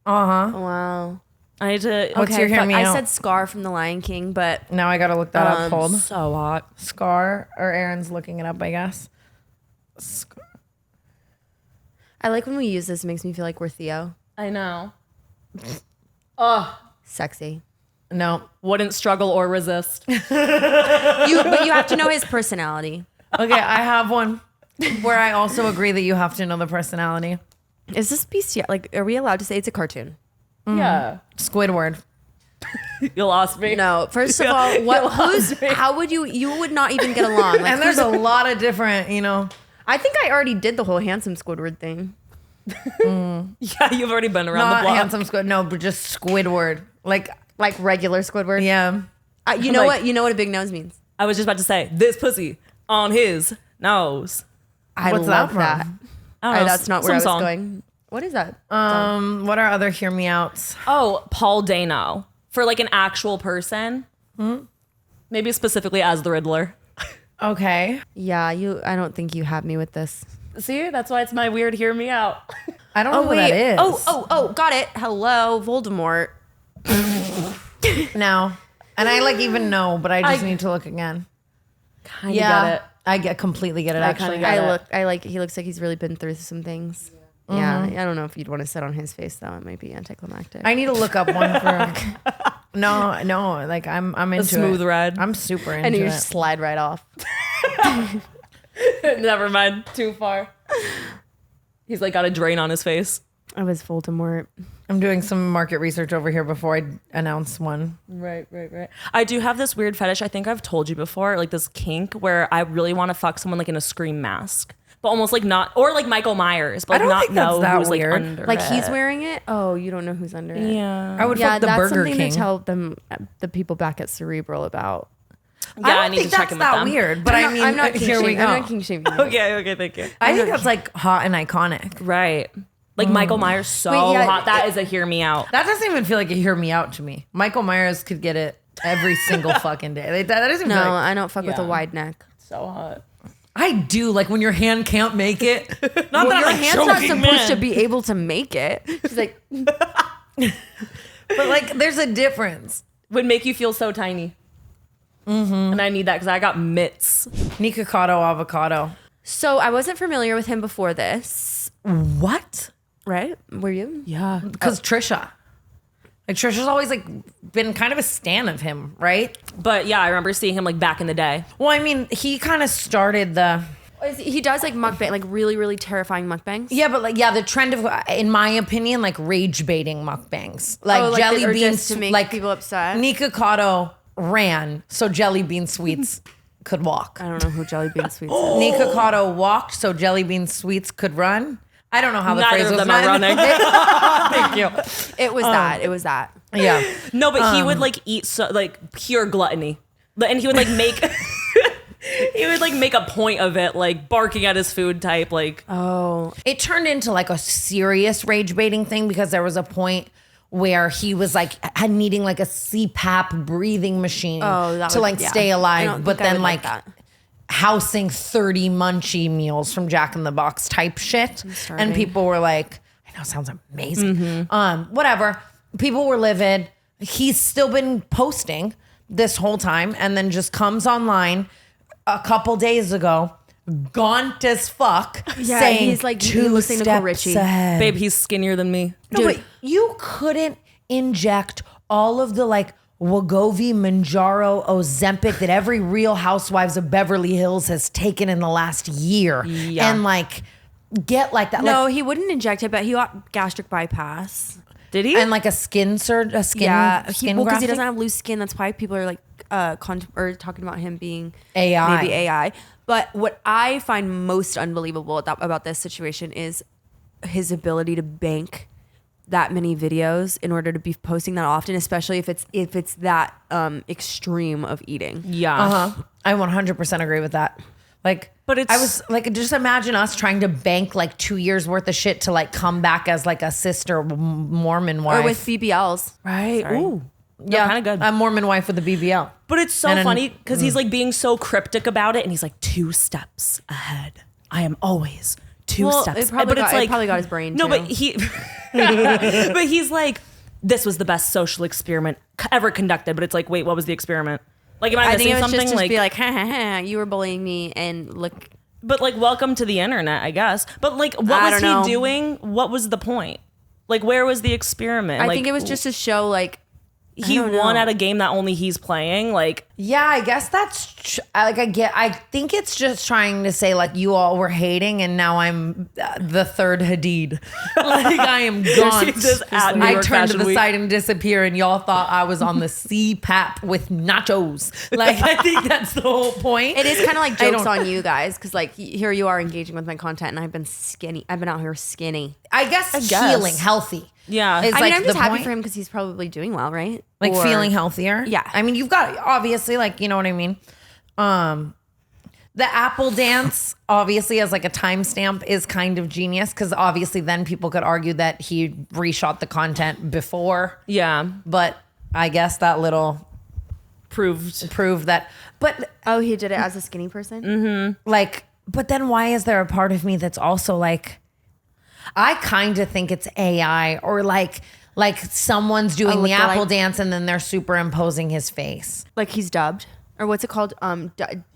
Wow. I need to. What's your hear fuck, me I out? said Scar from the Lion King, but Now I gotta look that up. Hold. So hot. Scar, or Aaron's looking it up, I guess. I like when we use this. It makes me feel like we're Theo. I know. Sexy. No. Wouldn't struggle or resist. But you have to know his personality. Okay, I have one. where I also agree that you have to know the personality. Is this bestiality? Like, are we allowed to say it's a cartoon? Yeah. Squidward. You lost me. No. First of all, how would you would not even get along? Like, And there's a lot of different, I think I already did the whole handsome Squidward thing. Yeah, you've already been around the not block. handsome Squid. No, but just Squidward. Like regular Squidward. yeah. You know what? You know what a big nose means. I was just about to say, this pussy on his nose. I What's love that that. from? I don't know, That's not where I was some song. going. What is that? What are other hear me outs? Oh, Paul Dano. For like an actual person. Maybe specifically as the Riddler. Okay. Yeah, I don't think you have me with this. See, that's why it's my weird hear me out. I don't know who that is. Oh, got it. Hello, Voldemort. Now. And I even know, but I just need to look again. Kinda get it. I completely get it. I Actually, kinda get it. He looks like he's really been through some things. Yeah, I don't know if you'd want to sit on his face though. It might be anticlimactic. I need to look up one for. No, like I'm into smooth it. ride. I'm super into and you it. just slide right off. Never mind. Too far. He's like got a drain on his face. I was Voldemort. I'm doing some market research over here before I announce one. Right. I do have this weird fetish. I think I've told you before, like this kink where I really want to fuck someone like in a Scream mask, but almost like not, or like Michael Myers, but I don't not think that's know that who's like weird. under Like it. he's wearing it. Oh, you don't know who's under it. Yeah. I would Yeah, fuck the that's Burger something King. to tell them, the people back at Cerebral about. Yeah, I I don't need think to check that's in with that them. weird, but I mean, I'm not here we go. I'm not king shaming. you. Okay, thank you. I think that's like hot and iconic. Right. Like Michael Myers, so Wait, yeah, hot. That is a hear me out. That doesn't even feel like a hear me out to me. Michael Myers could get it every single fucking day. That doesn't No, feel like, I don't fuck with a Yeah. wide neck. So hot. I do, like when your hand can't make it. Not that Your I'm hand's like not choking, supposed to man. be able to make it. She's like, But like there's a difference. Would make you feel so tiny. And I need that because I got mitts. Nikocado avocado. so I wasn't familiar with him before this, What? right? Were you? Yeah. Because Trisha. Like Trisha's always like been kind of a stan of him, right? But yeah, I remember seeing him like back in the day. Well, I mean, he kind of started the He does like mukbang, like really, really terrifying mukbangs. yeah, but like the trend of, in my opinion, like rage baiting mukbangs, like Oh, like jelly or beans just to make like people upset. Nikocado ran so jelly bean sweets could walk. I don't know who Jelly Bean Sweets is. Nikocado walked so jelly bean sweets could run. I don't know how the Neither phrase of was them are meant. running. Thank you. It was that. It was that. Yeah. No, but he would like eat so like pure gluttony, and he would like make he would like make a point of it, like barking at his food type, like Oh, It turned into like a serious rage baiting thing because there was a point where he was like needing like a CPAP breathing machine that to would- like yeah. stay I alive, don't but think I then would like like that. housing 30 munchie meals from Jack in the Box type shit. starving. And people were like, I know, sounds amazing. Mm-hmm. Whatever. People were livid. He's still been posting this whole time and then just comes online a couple days ago, gaunt as fuck, Yeah, saying he's like two listening to steps Nicole Richie. ahead. babe, he's skinnier than me. No, but you couldn't inject all of the like Wegovy, Manjaro, Ozempic that every Real Housewives of Beverly Hills has taken in the last year, Yeah. and like get like that. no, like, he wouldn't inject it, but he got gastric bypass. Did he? and like a skin surgery, a skin, Because skin he grafting? doesn't have loose skin. That's why people are like or talking about him being AI. maybe AI. But what I find most unbelievable about this situation is his ability to bank that many videos in order to be posting that often, especially if it's that extreme of eating. yeah. I 100% agree with that. Like, But it's- I was like, just imagine us trying to bank like 2 years worth of shit to like come back as like a sister Mormon wife, Or with BBLs. Right. Sorry. Ooh. yeah, kind of good. a Mormon wife with a BBL. But it's so And then- funny because he's like being so cryptic about it, and he's like 2 steps ahead. I am always 2 Well, steps. it probably but got- it's it like probably got his brain, No, too. but he, but he's like, this was the best social experiment ever conducted. But it's like, wait, what was the experiment? Like, am I I missing think it was something? just to Like, be like, ha ha ha, you were bullying me, and look. but like, welcome to the internet, I guess. But like, what I was he don't know. doing? What was the point? Like, where was the experiment? I Like, think it was just to show like he don't won know. at a game that only he's playing. Like, Yeah, I guess that's I think it's just trying to say like you all were hating and now I'm the third Hadid. Like I am gone. I turned to the side and disappear and y'all thought I was on the CPAP with nachos. Like I think that's the whole point. It is kind of like jokes on you guys because like here you are engaging with my content and I've been skinny. I've been out here skinny. I guess healing, healthy. Yeah. I mean, I'm just happy for him because he's probably doing well, right? Like feeling healthier. Yeah. I mean, you've got obviously like, you know what I mean? The Apple dance obviously as like a timestamp is kind of genius because obviously then people could argue that he reshot the content before. Yeah. But I guess that little proved that. But he did it as a skinny person? Mm-hmm. Like, but then why is there a part of me that's also like, I kind of think it's AI or like someone's doing the Apple dance and then they're superimposing his face. Like he's dubbed? Or what's it called?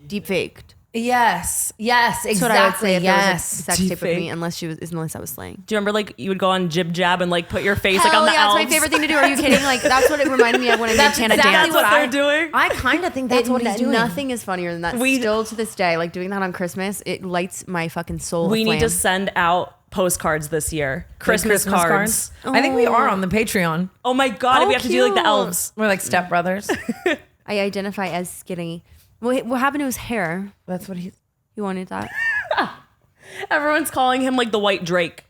Deep faked. Yes, exactly. That's what I would say if there was a sex tape with Deep me, unless I was slaying. Do you remember like you would go on Jib Jab and like put your face like on the That's elves? my favorite thing to do. Are you kidding? Like that's what it reminded me of when I made Tana dance. That's what they're doing. I kind of think that's what he's doing. Nothing is funnier than that. Still to this day, like doing that on Christmas, it lights my fucking soul. We need to send out postcards this year. Christmas cards. I think we are on the Patreon. Oh my God, we have to do like the elves. We're like stepbrothers. I identify as skinny. What happened to his hair? That's what he wanted that. Everyone's calling him like the White Drake.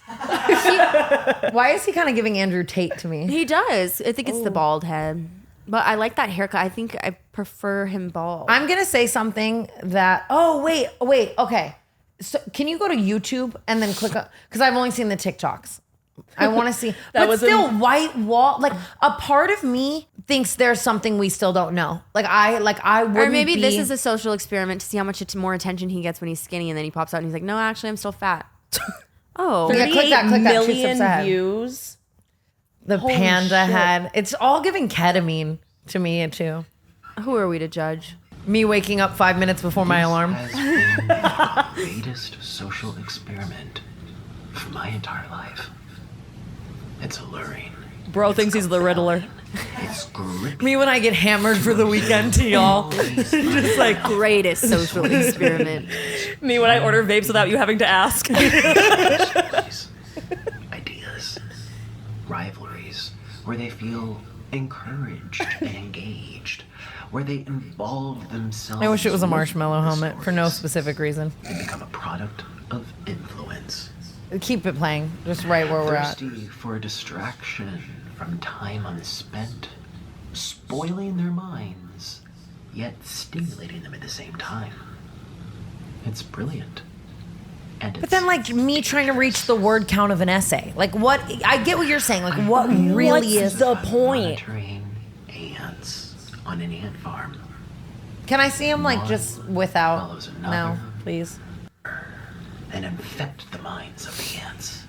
Why is he kind of giving Andrew Tate to me? He does. I think it's the bald head. But I like that haircut. I think I prefer him bald. I'm going to say something that... Oh, wait. Okay. So can you go to YouTube and then click on... Because I've only seen the TikToks. I want to see... but still, white wall... Like, a part of me thinks there's something we still don't know. I wouldn't Or maybe this is a social experiment to see how much more attention he gets when he's skinny, and then he pops out and he's like, no, actually, I'm still fat. Oh. Yeah, click that. 38 million views. The Holy panda shit. head. It's all giving ketamine to me, too. Who are we to judge? Me waking up 5 minutes before my alarm. Has been the greatest social experiment for my entire life. It's alluring. Bro thinks he's the Riddler. It's gripping. Me when I get hammered for the weekend to y'all. Just like greatest social experiment. Me when I order vapes without you having to ask. Stories, ideas, rivalries, where they feel encouraged and engaged, where they involve themselves. I wish it was a with marshmallow the helmet for no stories. specific reason. They become a product of influence. Keep it playing, just right where we're at. Thirsty for distraction from time unspent, spoiling their minds, yet stimulating them at the same time. It's brilliant. And But then, like, me trying to reach the word count of an essay. Like, what? I get what you're saying. Like, what really is the point? monitoring ants on an ant farm. Can I see him, like, just without? Follows No, another. please. And infect the minds of the ants.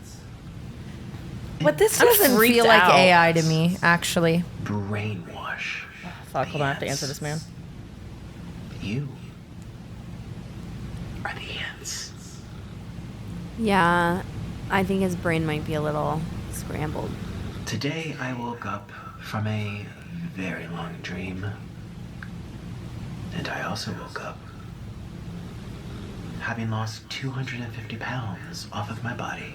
But this I'm doesn't freaked feel like out. AI to me, actually. Brainwash. Fuck, hold on, I have to answer this man. You are the ants. Yeah, I think his brain might be a little scrambled. Today I woke up from a very long dream. And I also woke up having lost 250 pounds off of my body.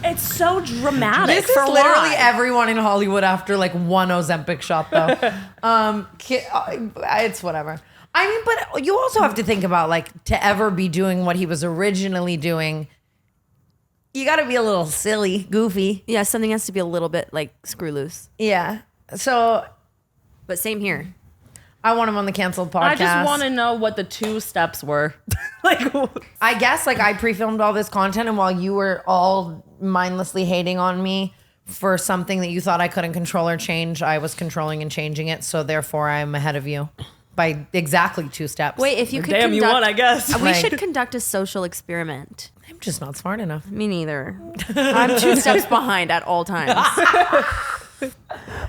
It's so dramatic. This is for literally why? everyone in Hollywood after like one Ozempic shot, though. It's whatever. I mean, but you also have to think about like to ever be doing what he was originally doing. You got to be a little silly, goofy. Yeah, something has to be a little bit like screw loose. Yeah. So But same here. I want him on the canceled podcast. I just want to know what the 2 steps were. Like, I guess like I pre-filmed all this content, and while you were all mindlessly hating on me for something that you thought I couldn't control or change, I was controlling and changing it. So therefore, I'm ahead of you by exactly 2 steps. Wait, if you could damn, you conduct- won, I guess. We Like- should conduct a social experiment. I'm just not smart enough. Me neither. I'm 2 steps behind at all times.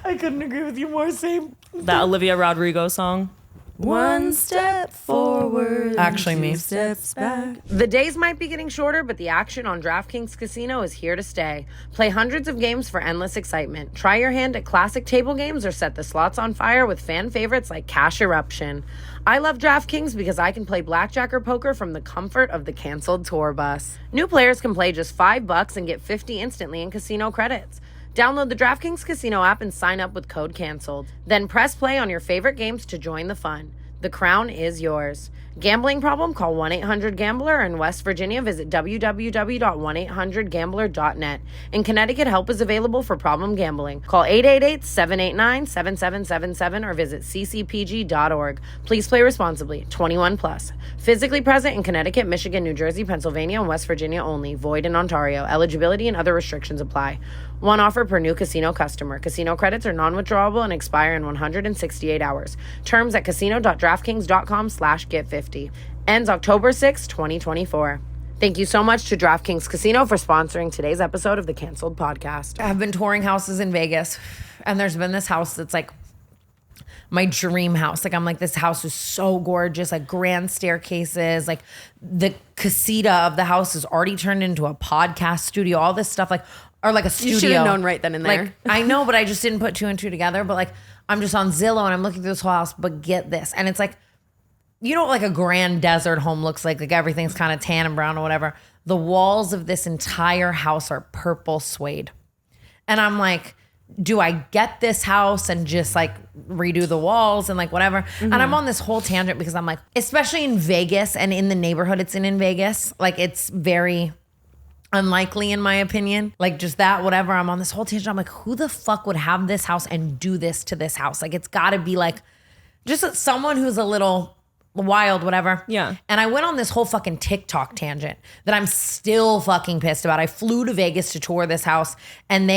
I couldn't agree with you more. Same. that Olivia Rodrigo song. One step forward. Actually, me. 2 steps back. The days might be getting shorter, but the action on DraftKings Casino is here to stay. Play hundreds of games for endless excitement. Try your hand at classic table games or set the slots on fire with fan favorites like Cash Eruption. I love DraftKings because I can play blackjack or poker from the comfort of the canceled tour bus. New players can play just $5 and get $50 instantly in casino credits. Download the DraftKings Casino app and sign up with code CANCELED. Then press play on your favorite games to join the fun. The crown is yours. Gambling problem? Call 1-800-GAMBLER. In West Virginia, visit www.1800gambler.net. In Connecticut, help is available for problem gambling. Call 888-789-7777 or visit ccpg.org. Please play responsibly. 21 plus. Physically present in Connecticut, Michigan, New Jersey, Pennsylvania, and West Virginia only. Void in Ontario. Eligibility and other restrictions apply. One offer per new casino customer. Casino credits are non-withdrawable and expire in 168 hours. Terms at casino.draftkings.com/get50. Ends October 6, 2024. Thank you so much to DraftKings Casino for sponsoring today's episode of the Canceled Podcast. I've been touring houses in Vegas, and there's been this house that's like my dream house. Like, I'm like, this house is so gorgeous, like grand staircases, like the casita of the house is already turned into a podcast studio, all this stuff, like, or like a studio. You should have known right then and there. Like, I know, but I just didn't put two and two together. But like, I'm just on Zillow and I'm looking through this whole house, but get this. And it's like, you know what like a grand desert home looks like everything's kind of tan and brown or whatever. The walls of this entire house are purple suede. And I'm like, do I get this house and just like redo the walls and like whatever? Mm-hmm. And I'm on this whole tangent because I'm like, especially in Vegas and in the neighborhood it's in Vegas, like it's very unlikely in my opinion. Like just that, whatever. I'm on this whole tangent. I'm like, who the fuck would have this house and do this to this house? Like it's gotta be like just someone who's a little wild, whatever. Yeah. And I went on this whole fucking TikTok tangent that I'm still fucking pissed about. I flew to Vegas to tour this house and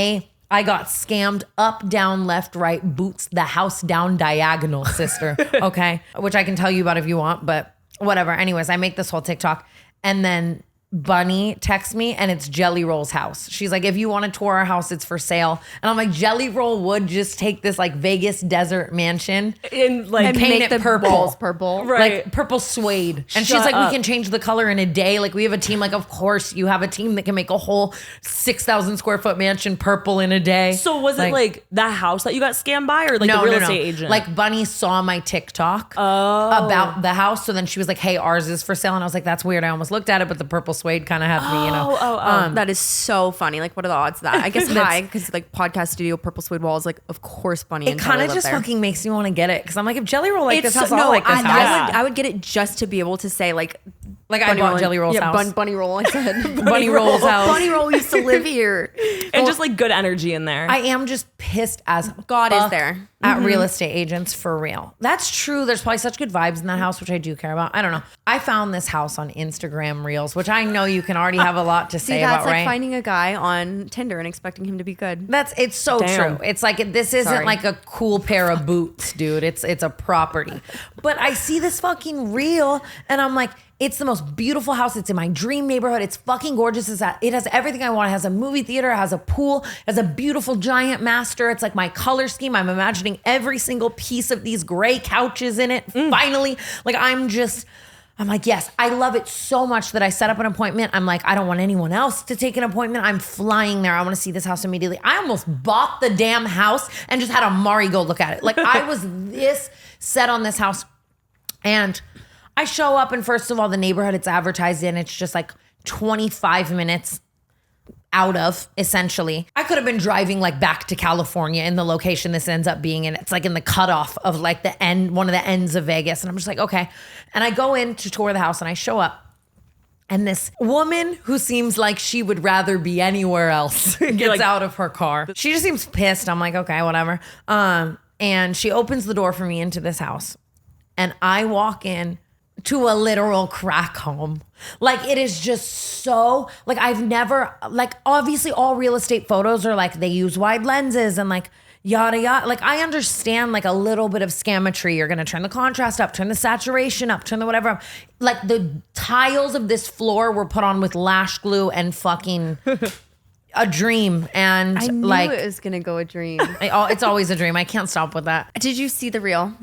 I got scammed up, down, left, right, boots the house down diagonal, sister. Okay. Which I can tell you about if you want, but whatever. Anyways, I make this whole TikTok and then Bunny texts me and it's Jelly Roll's house. She's like, if you want to tour our house, it's for sale. And I'm like, Jelly Roll would just take this like Vegas desert mansion and like and paint make it the purple. walls purple. Right. Like purple suede. And she's Shut like, up. we can change the color in a day. Like we have a team. Like, of course you have a team that can make a whole 6,000 square foot mansion purple in a day. So was it like the house that you got scammed by or like the real estate agent? Like Bunny saw my TikTok about the house. So then she was like, hey, ours is for sale. And I was like, that's weird. I almost looked at it, but the purple suede kind of had me, you know. That is so funny. Like, what are the odds of that? I guess high because like podcast studio, purple suede walls. Like, of course, Bunny. It kind of just fucking makes me want to get it because I'm like, if Jelly Roll like this house, I'll no, like this house. I would get it just to be able to say like I bought Jelly Roll's house. Bunny Roll. I said Bunny Roll's house. Bunny Roll used to live here. and just like good energy in there. I am just pissed as God fuck is there at real estate agents for real. That's true. There's probably such good vibes in that house, which I do care about. I don't know. I found this house on Instagram Reels, which I know you can already have a lot to say that's about, like right? finding a guy on Tinder and expecting him to be good. It's so Damn. true. It's like this isn't Sorry. like a cool pair of boots, dude. It's a property. But I see this fucking reel and I'm like, it's the most beautiful house. It's in my dream neighborhood. It's fucking gorgeous. It has everything I want. It has a movie theater. It has a pool. It has a beautiful giant master. It's like my color scheme. I'm imagining every single piece of these gray couches in it. Finally, like I'm like, yes, I love it so much that I set up an appointment. I'm like, I don't want anyone else to take an appointment. I'm flying there. I want to see this house immediately. I almost bought the damn house and just had Amari go look at it. Like I was this set on this house. And I show up and first of all, the neighborhood it's advertised in, it's just like 25 minutes out of, essentially. I could have been driving like back to California in the location this ends up being in. It's like in the cutoff of like the end, one of the ends of Vegas. And I'm just like, okay. And I go in to tour the house and I show up. And this woman who seems like she would rather be anywhere else gets out of her car. She just seems pissed. I'm like, okay, whatever. And she opens the door for me into this house. And I walk in to a literal crack home. Like it is just so, like I've never, like obviously all real estate photos are like they use wide lenses and like yada yada. Like I understand like a little bit of scammetry. You're gonna turn the contrast up, turn the saturation up, turn the whatever up. Like the tiles of this floor were put on with lash glue and fucking a dream. And I knew like it was gonna go a dream. it's always a dream. I can't stop with that. Did you see the reel?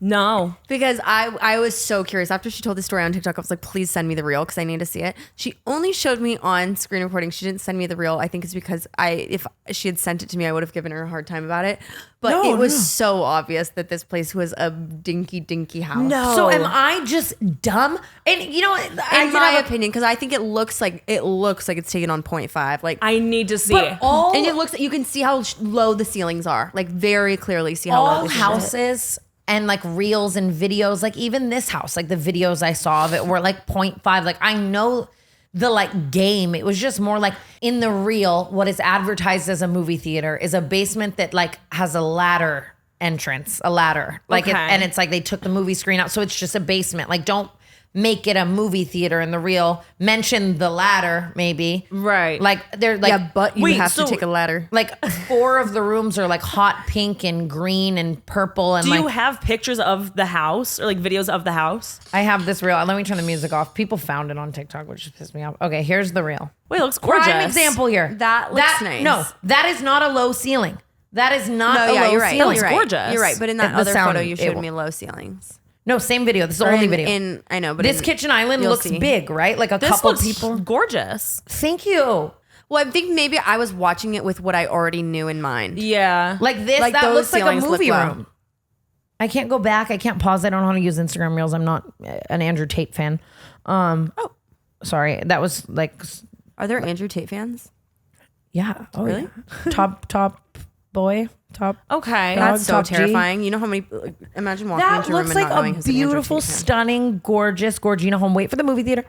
No. Because I was so curious. After she told the story on TikTok, I was like, please send me the reel because I need to see it. She only showed me on screen recording. She didn't send me the reel. I think it's because if she had sent it to me, I would have given her a hard time about it. But it was so obvious that this place was a dinky house. No. So am I just dumb? And you know what? In my opinion, because I think it looks like it's taken on 0.5. Like I need to see it. and it looks, you can see how low the ceilings are. Like very clearly see how low all the ceilings are. houses and like reels and videos, like even this house, like the videos I saw of it were like 0.5. Like I know the like game. It was just more like in the reel, what is advertised as a movie theater is a basement that like has a ladder entrance, a ladder. Like Okay. and it's like they took the movie screen out. So it's just a basement. Like don't make it a movie theater in the reel. Mention the ladder, maybe. Right. Like they're like Yeah, but you Wait, have so- to take a ladder. like 4 of the rooms are like hot pink and green and purple and Do like you have pictures of the house or like videos of the house? I have this reel. Let me turn the music off. People found it on TikTok, which just pissed me off. Okay, here's the reel. Wait, it looks gorgeous. Prime example here. That looks nice. No, that is not a low ceiling. That is not No, a yeah, low you're right. ceiling. You're right. gorgeous. You're right. But in that The other sound, photo, you it showed will- me low ceilings. No, same video. This is the Or only video. I know, but This kitchen island you'll looks see. big, right? Like a This couple looks people. gorgeous. Thank you. Well, I think maybe I was watching it with what I already knew in mind. Yeah. Like this, Like that those looks like a ceilings look movie low. room. I can't go back. I can't pause. I don't know how to use Instagram Reels. I'm not an Andrew Tate fan. Sorry. That was like, Are there Andrew Tate fans? yeah. Oh, Really? yeah. Top boy. Top. Okay. That's so top G. terrifying. You know how many? Imagine walking That into a room looks and like not knowing a who's an Andrew beautiful, Tate fan. stunning, gorgeous Gorgina home. Wait for the movie theater.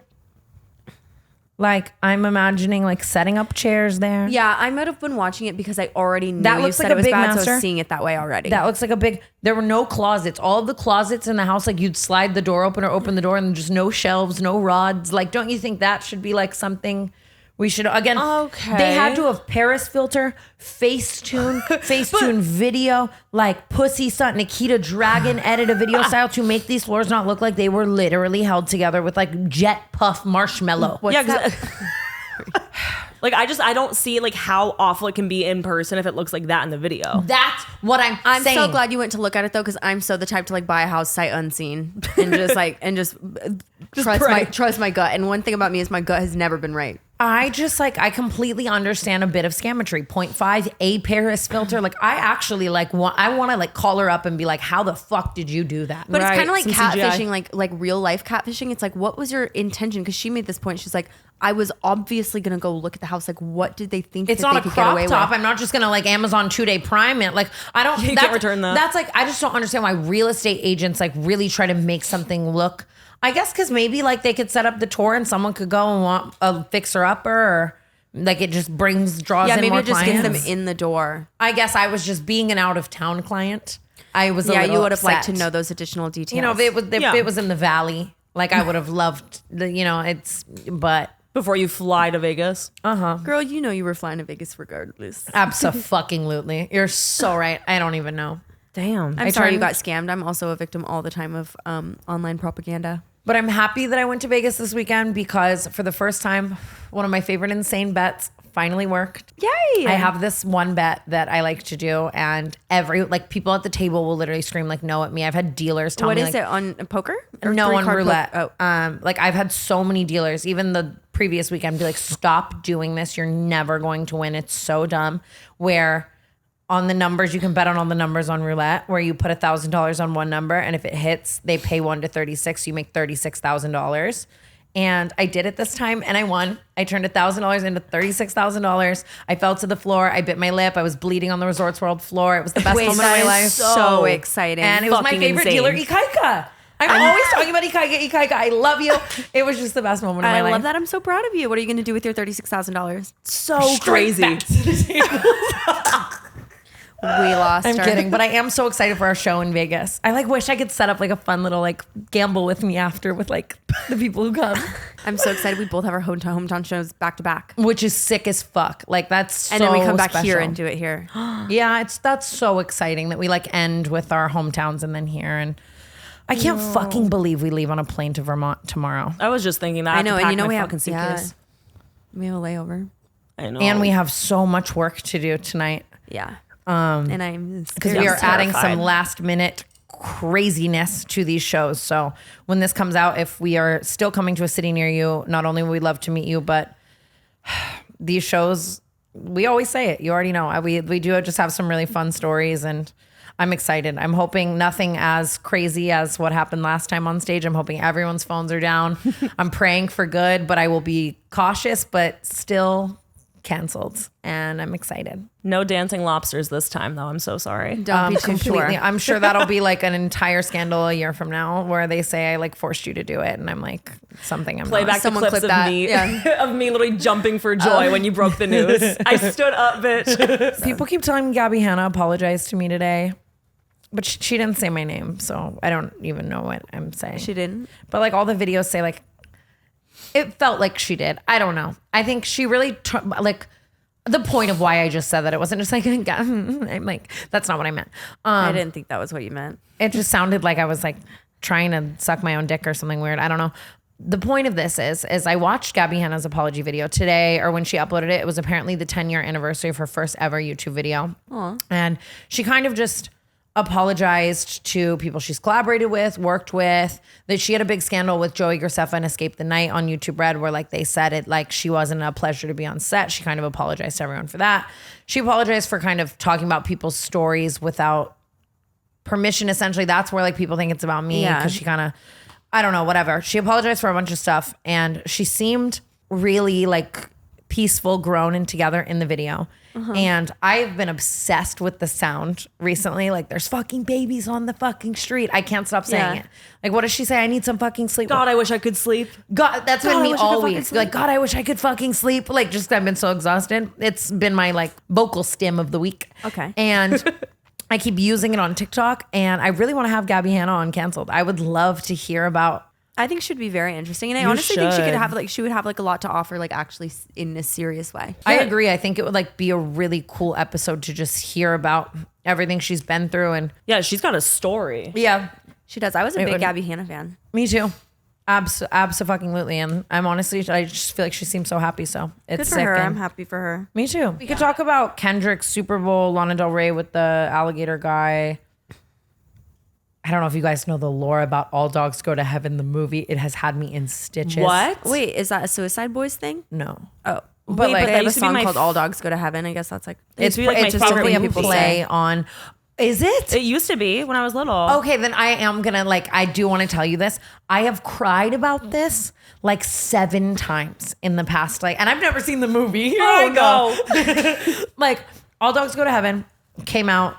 Like I'm imagining like setting up chairs there. Yeah, I might have been watching it because I already knew That you looks said like it a was big bad, so I master. was seeing it that way already. That looks like a big. There were no closets. All of the closets in the house, like you'd slide the door open or open the door, and just no shelves, no rods. Like, don't you think that should be like something we should again? Okay. They had to have Paris filter, Facetune video, like Pussy Sut, Nikita Dragon edit a video style to make these floors not look like they were literally held together with like jet puff marshmallow. Yeah, 'cause- like I don't see like how awful it can be in person if it looks like that in the video. That's what I'm saying. so glad you went to look at it though, because I'm so the type to like buy a house sight unseen and just like trust my gut. And one thing about me is my gut has never been right. I completely understand a bit of scammetry. 0.5, a Paris filter. Like I actually like want to like call her up and be like, how the fuck did you do that? But Right, it's kind of like some CGI. catfishing, like real life catfishing. It's like, what was your intention? Because she made this point. She's like, I was obviously gonna go look at the house. Like, what did they think? It's that not they a could get crop away top. with? I'm not just gonna like Amazon 2-day Prime it. Like I don't. You can't return that. That's like I just don't understand why real estate agents like really try to make something look. I guess because maybe like they could set up the tour and someone could go and want a fixer upper or like it just draws Yeah, in maybe more it just clients. gets them in the door. I guess I was just being an out of town client. I was a Yeah, little you would have liked to upset. know those additional details. You know, if Yeah. it was in the valley, like I would have loved the, but Before you fly to Vegas. Girl, you know you were flying to Vegas regardless. abso-fucking-lutely. You're so right. I don't even know. Damn. I'm sorry you got scammed. I'm also a victim all the time of online propaganda. But I'm happy that I went to Vegas this weekend because for the first time, one of my favorite insane bets finally worked. Yay! I have this one bet that I like to do, and people at the table will literally scream like no at me. I've had dealers tell What me is like, it on poker? Or no, on three-card roulette. Oh, Like I've had so many dealers, even the previous weekend, be like, stop doing this. You're never going to win. It's so dumb. Where on the numbers, you can bet on the numbers on roulette, where you put $1,000 on one number, and if it hits, they pay 1 to 36. So you make $36,000. And I did it this time, and I won. I turned $1,000 into $36,000. I fell to the floor. I bit my lip. I was bleeding on the Resorts World floor. It was the best moment of my life. so exciting. And it was my fucking favorite insane. dealer, Ikaika. I'm always talking about Ikaika. I love you. It was just the best moment of my I life. love that. I'm so proud of you. What are you going to do with your $36,000? So Straight crazy. back to the table. We lost. I'm her. kidding, but I am so excited for our show in Vegas. I like wish I could set up like a fun little like gamble with me after with like the people who come, I'm so excited. We both have our hometown shows back to back, which is sick as fuck. Like that's and then we come back special. here and do it here. Yeah, that's so exciting that we like end with our hometowns and then here. And I can't fucking believe we leave on a plane to Vermont tomorrow. I was just thinking that. I know, have to and you pack know my we have fucking suitcase. we have a layover. I know. And we have so much work to do tonight. Yeah, and I'm Because we are adding some terrified. last minute craziness to these shows. So when this comes out, if we are still coming to a city near you, not only would we love to meet you, but these shows, we always say it. You already know. We do just have some really fun stories, and I'm excited. I'm hoping nothing as crazy as what happened last time on stage. I'm hoping everyone's phones are down. I'm praying for good, but I will be cautious, but still canceled. And I'm excited. No dancing lobsters this time, though. I'm so sorry. Don't be too Completely. sure. I'm sure that'll be like an entire scandal a year from now where they say I like forced you to do it. And I'm like, something I'm Play not. back the Someone clips clip of that. me, Yeah. of me literally jumping for joy when you broke the news. I stood up, bitch. People keep telling me Gabby Hanna apologized to me today. But she didn't say my name, so I don't even know what I'm saying. She didn't? But like all the videos say like, it felt like she did. I don't know. I think she really, like the point of why I just said that, it wasn't just like, I'm like, that's not what I meant. I didn't think that was what you meant. It just sounded like I was like trying to suck my own dick or something weird. I don't know. The point of this is I watched Gabby Hanna's apology video today, or when she uploaded it. It was apparently the 10-year anniversary of her first ever YouTube video. Aww. And she kind of just apologized to people she's collaborated with, worked with, that she had a big scandal with Joey Graceffa and Escape the Night on YouTube Red, where like they said it like she wasn't a pleasure to be on set. She kind of apologized to everyone for that. She apologized for kind of talking about people's stories without permission. Essentially, that's where like people think it's about me, because she kind of, I don't know, whatever. She apologized for a bunch of stuff, and she seemed really like peaceful, grown and together in the video. And I've been obsessed with the sound recently. Like, there's fucking babies on the fucking street. I can't stop saying it. Like, what does she say? I need some fucking sleep. God, I wish I could sleep. God, that's been I me wish I all could fucking week. sleep. Like, God, I wish I could fucking sleep. Like, just I've been so exhausted. It's been my like vocal stim of the week. Okay. And I keep using it on TikTok, and I really want to have Gabby Hanna on Canceled. I would love to hear about. I think she'd be very interesting, and I You honestly think she could should. have like she would have like a lot to offer, like actually in a serious way. I agree. I think it would like be a really cool episode to just hear about everything she's been through. And Yeah, she's got a story. yeah, She does. I was a big would- Gabby Hanna fan. me too. Abso-fucking-lutely. And I'm honestly, I just feel like she seems so happy. So it's Good for sick. her. and- I'm happy for her. Me too. We could talk about Kendrick's Super Bowl, Lana Del Rey with the alligator guy. I don't know if you guys know the lore about All Dogs Go to Heaven, the movie. It has had me in stitches. What? Wait, is that a Suicide Boys thing? No. Oh, But, wait, like, but that they have a used to be song my called "All Dogs Go to Heaven." I guess that's like It's, be, like, my it's favorite probably thing a people play say. on. Is it? It used to be when I was little. Okay, then I am gonna I do want to tell you this. I have cried about this like 7 times in the past, and I've never seen the movie. Here I go. Like, All Dogs Go to Heaven came out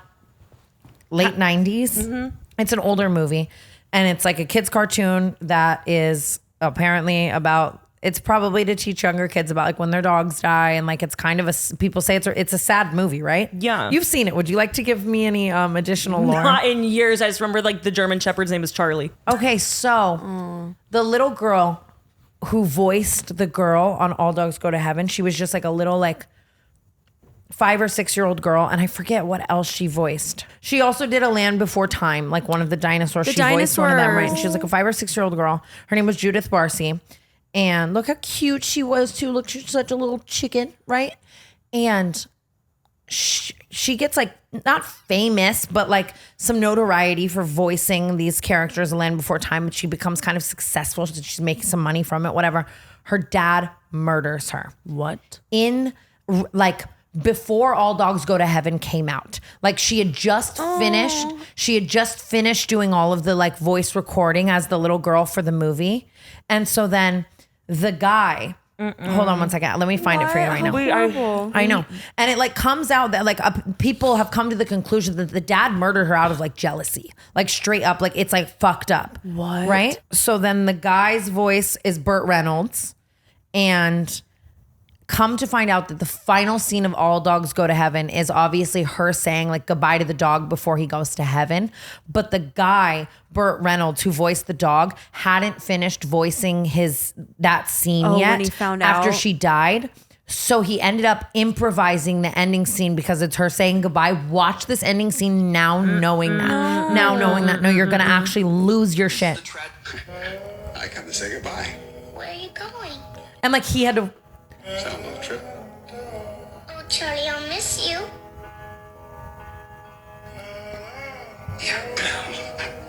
late 90s. It's an older movie, and it's like a kid's cartoon that is apparently about. It's probably to teach younger kids about like when their dogs die, and like it's kind of people say it's a sad movie, right? Yeah. You've seen it. Would you like to give me any additional lore? Not in years. I just remember like the German Shepherd's name is Charlie. Okay, so the little girl who voiced the girl on All Dogs Go to Heaven, she was just like a little like 5 or 6-year-old girl, and I forget what else she voiced. She also did A Land Before Time, like one of the dinosaurs. She voiced one of them, right? And she was like a 5 or 6-year-old girl. Her name was Judith Barcy. And look how cute she was too. Look, she's such a little chicken, right? And she gets like not famous, but like some notoriety for voicing these characters A Land Before Time. But she becomes kind of successful. She's making some money from it, whatever. Her dad murders her. What? In like before All Dogs Go to Heaven came out. Like she had just finished. She had just finished doing all of the like voice recording as the little girl for the movie. And so then the guy, hold on one second. Let me find it for you right now. I know. And it like comes out that like people have come to the conclusion that the dad murdered her out of like jealousy, like straight up, like it's like fucked up. What? Right? So then the guy's voice is Burt Reynolds, and come to find out that the final scene of All Dogs Go to Heaven is obviously her saying like goodbye to the dog before he goes to heaven. But the guy, Burt Reynolds, who voiced the dog, hadn't finished voicing that scene yet when he found after out. she died. So he ended up improvising the ending scene because it's her saying goodbye. Watch this ending scene now knowing that. Now knowing that. No, you're going to actually lose your shit. I come to say goodbye. Where are you going? And like he had to... Sound little trip. Oh, Charlie, I'll miss you. Yeah,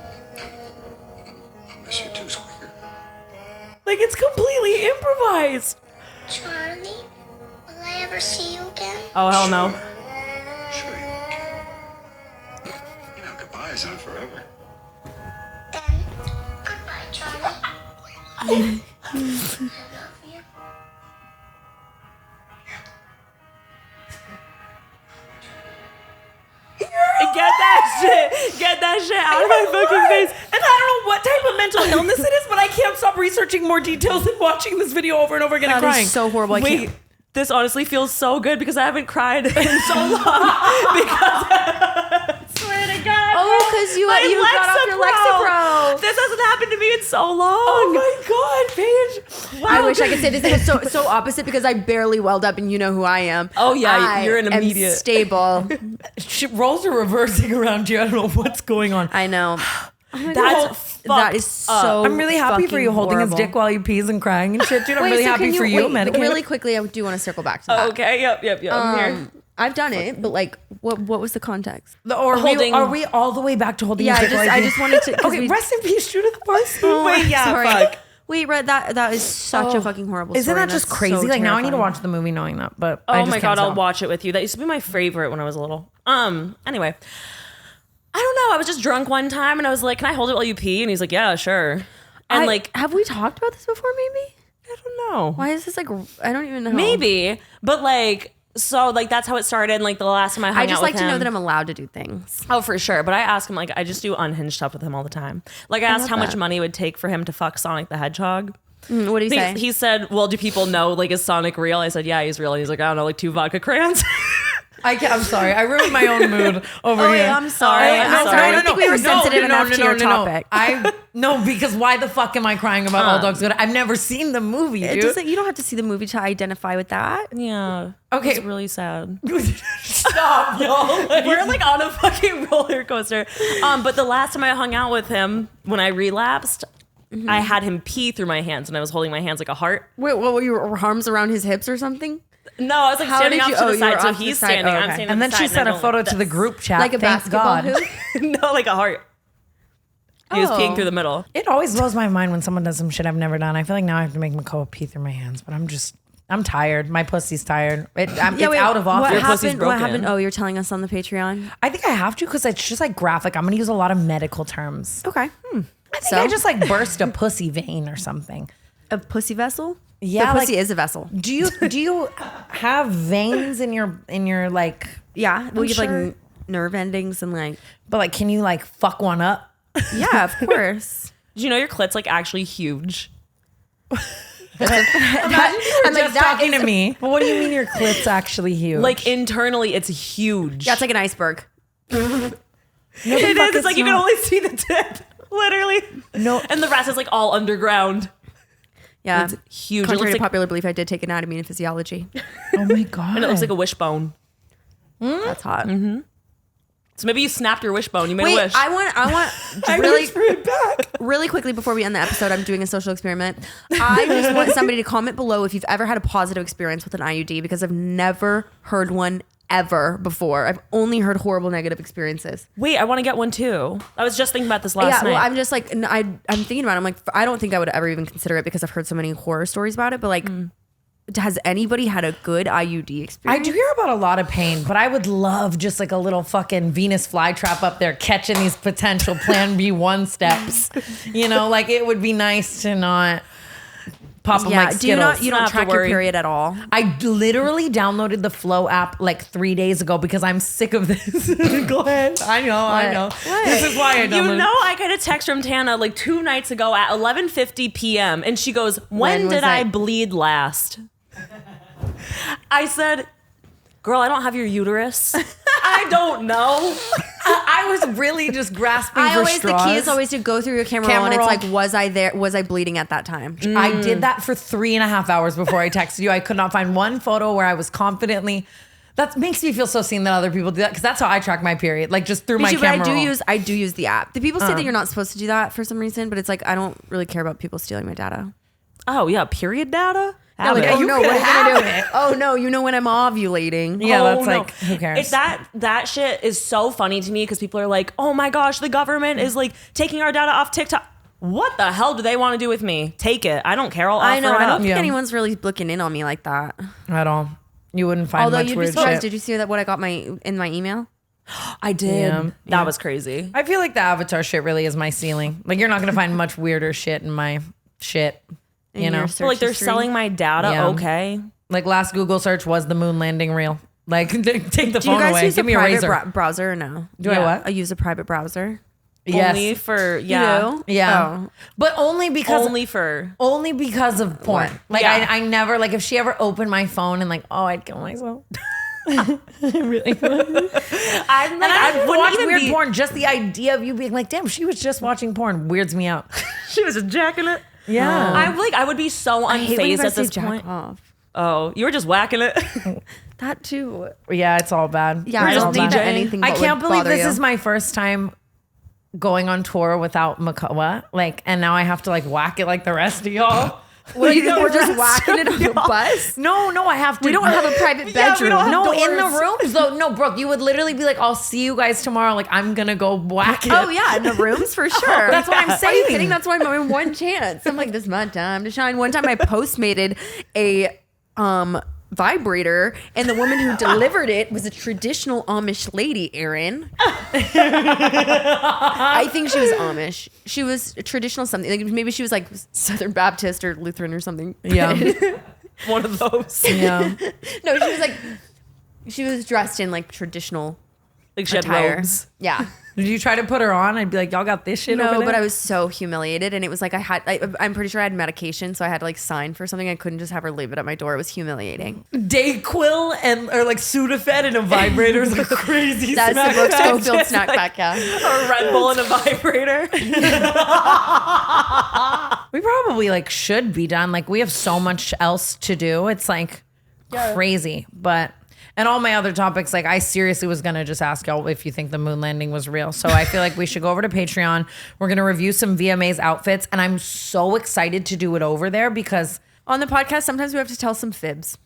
Like, it's completely improvised. Charlie, will I ever see you again? Oh, hell no. Sure you know, goodbyes aren't forever. Then, goodbye, Charlie. I love you. Get that shit out of my fucking face. And I don't know what type of mental illness it is, but I can't stop researching more details and watching this video over and over again and That crying. is so horrible. I Wait, can't. this honestly feels so good because I haven't cried in so long. Because swear to God. Oh, because you got off your Lexapro. This hasn't happened to me in so long. Oh my God, Paige. I wish I could say this is so opposite because I barely welled up and you know who I am. Oh, yeah, you're an am immediate- stable. Roles are reversing around you. I don't know what's going on. I know. That is so. I'm really happy for you holding his dick while he pees and crying and shit, dude. I'm really happy for you. Medicated. Really quickly, I do want to circle back to that. Okay, yep. I'm here. I've done it, but like, what was the context? Are we all the way back to holding Yeah, his dick? I just wanted to. Okay, rest in peace, Judith Parsons. Wait, yeah, Sorry. fuck. Wait, Red, that is such a fucking horrible. Isn't story, that and just that's crazy? so Like now I need to terrifying. watch the movie knowing that. But Oh I just my can't God, I'll stop. watch it with you. That used to be my favorite when I was little. Anyway. I don't know. I was just drunk one time and I was like, can I hold it while you pee? And he's like, yeah, sure. And like, have we talked about this before? Maybe. I don't know. Why is this like? I don't even know. Maybe. But like, so like that's how it started. And like the last time I hung out I just with like to know him- that I'm allowed to do things. Oh, for sure. But I ask him, like, I just do unhinged stuff with him all the time. Like, I asked how much money it would take for him to fuck Sonic the Hedgehog. What do you say? He said, well, do people know, like, is Sonic real? I said, yeah, he's real. And he's like, I don't know, like 2 vodka crayons. I'm sorry. I ruined my own mood over here. I'm sorry. I'm sorry. I don't think we were sensitive enough to your topic. No, because why the fuck am I crying about All Dogs Go Down? I've never seen the movie, dude. It doesn't. You don't have to see the movie to identify with that. Yeah. Okay. It's really sad. Stop, y'all. We're like on a fucking roller coaster. But the last time I hung out with him, when I relapsed, I had him pee through my hands and I was holding my hands like a heart. Wait, what were your arms around his hips or something? No, I was like How standing did off you- to oh, the you side. were So off to the he's side. standing. Oh, I'm okay. standing. And then on the she side sent I a go photo like to the this. group chat. Like a Thank basketball God. hoop? No, like a heart. He was peeing through the middle. It always blows my mind when someone does some shit I've never done. I feel like now I have to make Makoa pee through my hands, but I'm tired. My pussy's tired. It's out of office. Your pussy's What broken. happened? Oh, you're telling us on the Patreon. I think I have to because it's just like graphic. I'm going to use a lot of medical terms. Okay. I think I just like burst a pussy vein or something. A pussy vessel? Yeah, the pussy like- is a vessel. Do you have veins in your like? Yeah. Well, you have sure. like nerve endings and like. But like, can you like fuck one up? Yeah, of course. Did you know your clit's like actually huge? I'm like talking to me. But what do you mean your clit's actually huge? Like internally, it's huge. Yeah, it's like an iceberg. It is. It's like you can only see the tip, literally. No. And the rest is like all underground. Yeah. It's huge. It Contrary looks to like, popular belief, I did take anatomy and physiology. Oh my God. and it looks like a wishbone. That's hot. So maybe you snapped your wishbone. You made Wait, a wish. I want really quickly before we end the episode, I'm doing a social experiment. I just want somebody to comment below if you've ever had a positive experience with an IUD because I've never heard one ever before. I've only heard horrible negative experiences. Wait, I want to get one too. I was just thinking about this last night. Well, I'm just like I'm thinking about it. I'm like I don't think I would ever even consider it because I've heard so many horror stories about it. But like, has anybody had a good IUD I experience? do hear about a lot of pain, but I would love just like a little fucking Venus flytrap up there catching these potential Plan B1 steps. You know, like it would be nice to not pop them like do you Skittles. you don't Not to track your worry. period at all? I literally downloaded the Flow app like 3 days ago because I'm sick of this. Go ahead. I know. This is why I downloaded. You know, I got a text from Tana like 2 nights ago at 11:50 p.m. and she goes, "When was did I that? bleed last?" I said, "Girl, I don't have your uterus. I don't know." I was really just grasping for straws. The key is always to go through your camera roll and it's like, was I there? Was I bleeding at that time? I did that for 3.5 hours before I texted you. I could not find one photo where I was confidently. That makes me feel so seen that other people do that because that's how I track my period, like just through my But camera. I do use the app. The people say that you're not supposed to do that for some reason, but it's like I don't really care about people stealing my data. Oh yeah, period data. Yeah, like, Have oh it. no, what are you gonna do? Oh no, you know when I'm ovulating. Yeah, Oh, that's no. like who cares? It's that shit is so funny to me because people are like, "Oh my gosh, the government is like taking our data off TikTok." what the hell do they want to do with me? Take it. I don't care. I'll offer I know. it I don't up. think Yeah. anyone's really looking in on me like that. At all. You wouldn't find Although much you'd be weird surprised. shit. Did you see that what I got in my email? I did. Yeah. That was crazy. I feel like the Avatar shit really is my ceiling. Like you're not gonna find much weirder shit in my shit. You In know, your But like they're history? selling my data. Yeah. Okay. like last Google search was the moon landing real. Like take the Do you phone guys away. use Give a me a private razor. browser or no? Do I what? I use a private browser. Yes. Only for You yeah. do? Yeah. Oh. But only because Only for of porn. What? Like Yeah. I never like if she ever opened my phone and like, oh, I'd kill myself. I'm like And I wouldn't watch even weird be- porn. Just the idea of you being like, damn, she was just watching porn weirds me out. She was just jacking it. Yeah. I'm like I would be so I hate when you unfazed guys at say this jack point. off. Oh, you were just whacking it. That too. Yeah, it's all bad. Yeah, It's I all don't think bad. that anything. I but can't would believe bother this you. is my first time going on tour without Makoa. Like, and now I have to like whack it like the rest of y'all. What, you think we're just whacking it on the bus? No, I have to. We don't have a private Yeah, we bedroom. don't have No, in the doors. rooms though. No, Brooke, you would literally be like, "I'll see you guys tomorrow." Like, I'm gonna go whack it. Oh yeah, in the rooms for sure. That's what I'm Are you saying. kidding? That's why my one chance. I'm like, this is my time to shine. One time I postmated a vibrator, and the woman who delivered it was a traditional Amish lady, Erin. I think she was Amish. She was a traditional something. Like maybe she was like Southern Baptist or Lutheran or something. Yeah. One of those. Yeah. No, she was dressed in like traditional Like she had attire. robes. Yeah. Did you try to put her on? I'd be like, "Y'all got this shit over No, there?" but I was so humiliated, and it was like I'm pretty sure I had medication, so I had to like sign for something. I couldn't just have her leave it at my door. It was humiliating. Dayquil and or like Sudafed and a vibrator is a crazy. That's the snack Brooke pack. Schofield snack pack, yeah. A Red Bull and a vibrator. We probably like should be done. Like we have so much else to do. It's like crazy. But and all my other topics, like I seriously was gonna just ask y'all if you think the moon landing was real. So I feel like we should go over to Patreon. We're gonna review some VMA's outfits, and I'm so excited to do it over there because On the podcast, sometimes we have to tell some fibs.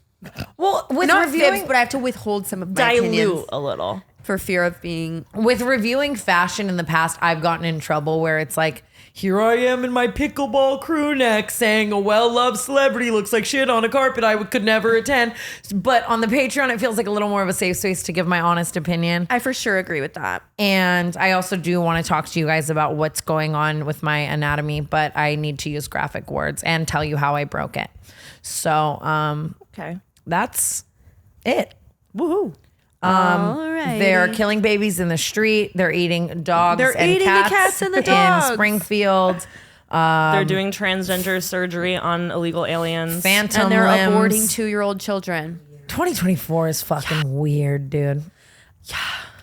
well, with Not reviewing fibs, but I have to withhold some of my opinions Dilute a little. for fear of being. with reviewing fashion in the past, I've gotten in trouble where it's like, here I am in my pickleball crew neck saying a well-loved celebrity looks like shit on a carpet could never attend. But on the Patreon, it feels like a little more of a safe space to give my honest opinion. I for sure agree with that. And I also do want to talk to you guys about what's going on with my anatomy, but I need to use graphic words and tell you how I broke it. So Okay. that's it. Woohoo. Alrighty. They're killing babies in the street. They're eating dogs They're and eating the cats and the dogs. in Springfield. They're doing transgender surgery on illegal aliens. Phantom and they're limbs. aborting 2-year-old children. 2024 is fucking weird, dude. Yeah.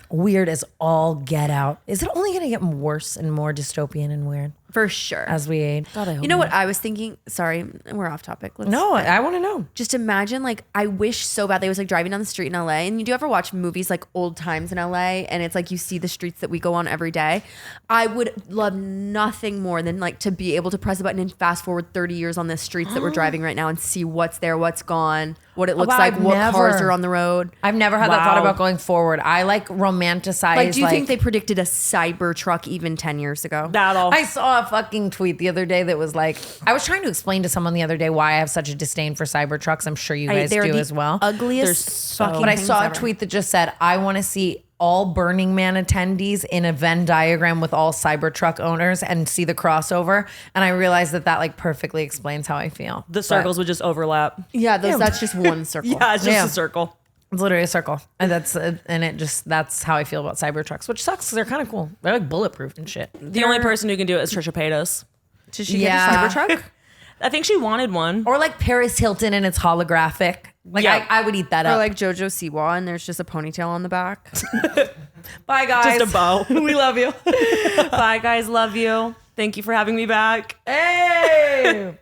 Weird as all get out. Is it only going to get worse and more dystopian and weird For sure. as we age? You know what I was thinking? Sorry, we're off topic. No, I want to know. Just imagine, like, I wish so badly I was like driving down the street in LA. And you do ever watch movies like Old Times in LA? And it's like you see the streets that we go on every day. I would love nothing more than like to be able to press a button and fast forward 30 years on the streets that we're driving right now and see what's there, what's gone, what it looks Wow, like, I've what cars never- are on the road. I've never had that thought Wow. about going forward. I like romanticize. Like, do you think they predicted a cyber truck even 10 years ago? That'll. I saw a fucking tweet the other day that was like, I was trying to explain to someone the other day why I have such a disdain for cyber trucks. I'm sure you guys They're do the as well. ugliest fucking But I things saw a ever. tweet that just said, I want to see all Burning Man attendees in a Venn diagram with all Cybertruck owners and see the crossover. And I realized that like perfectly explains how I feel. The circles would just overlap. Yeah, that's just one circle. Yeah, it's just Yeah. a circle. It's literally a circle. And that's how I feel about Cybertrucks, which sucks 'cause they're kind of cool. They're like bulletproof and shit. The only person who can do it is Trisha Paytas. Did she Yeah. get a cyber truck? I think she wanted one. Or like Paris Hilton and it's holographic. Like Yeah. I would eat that Or up. like JoJo Siwa and there's just a ponytail on the back. Bye guys. Just a bow. We love you. Bye, guys. Love you. Thank you for having me back. Hey.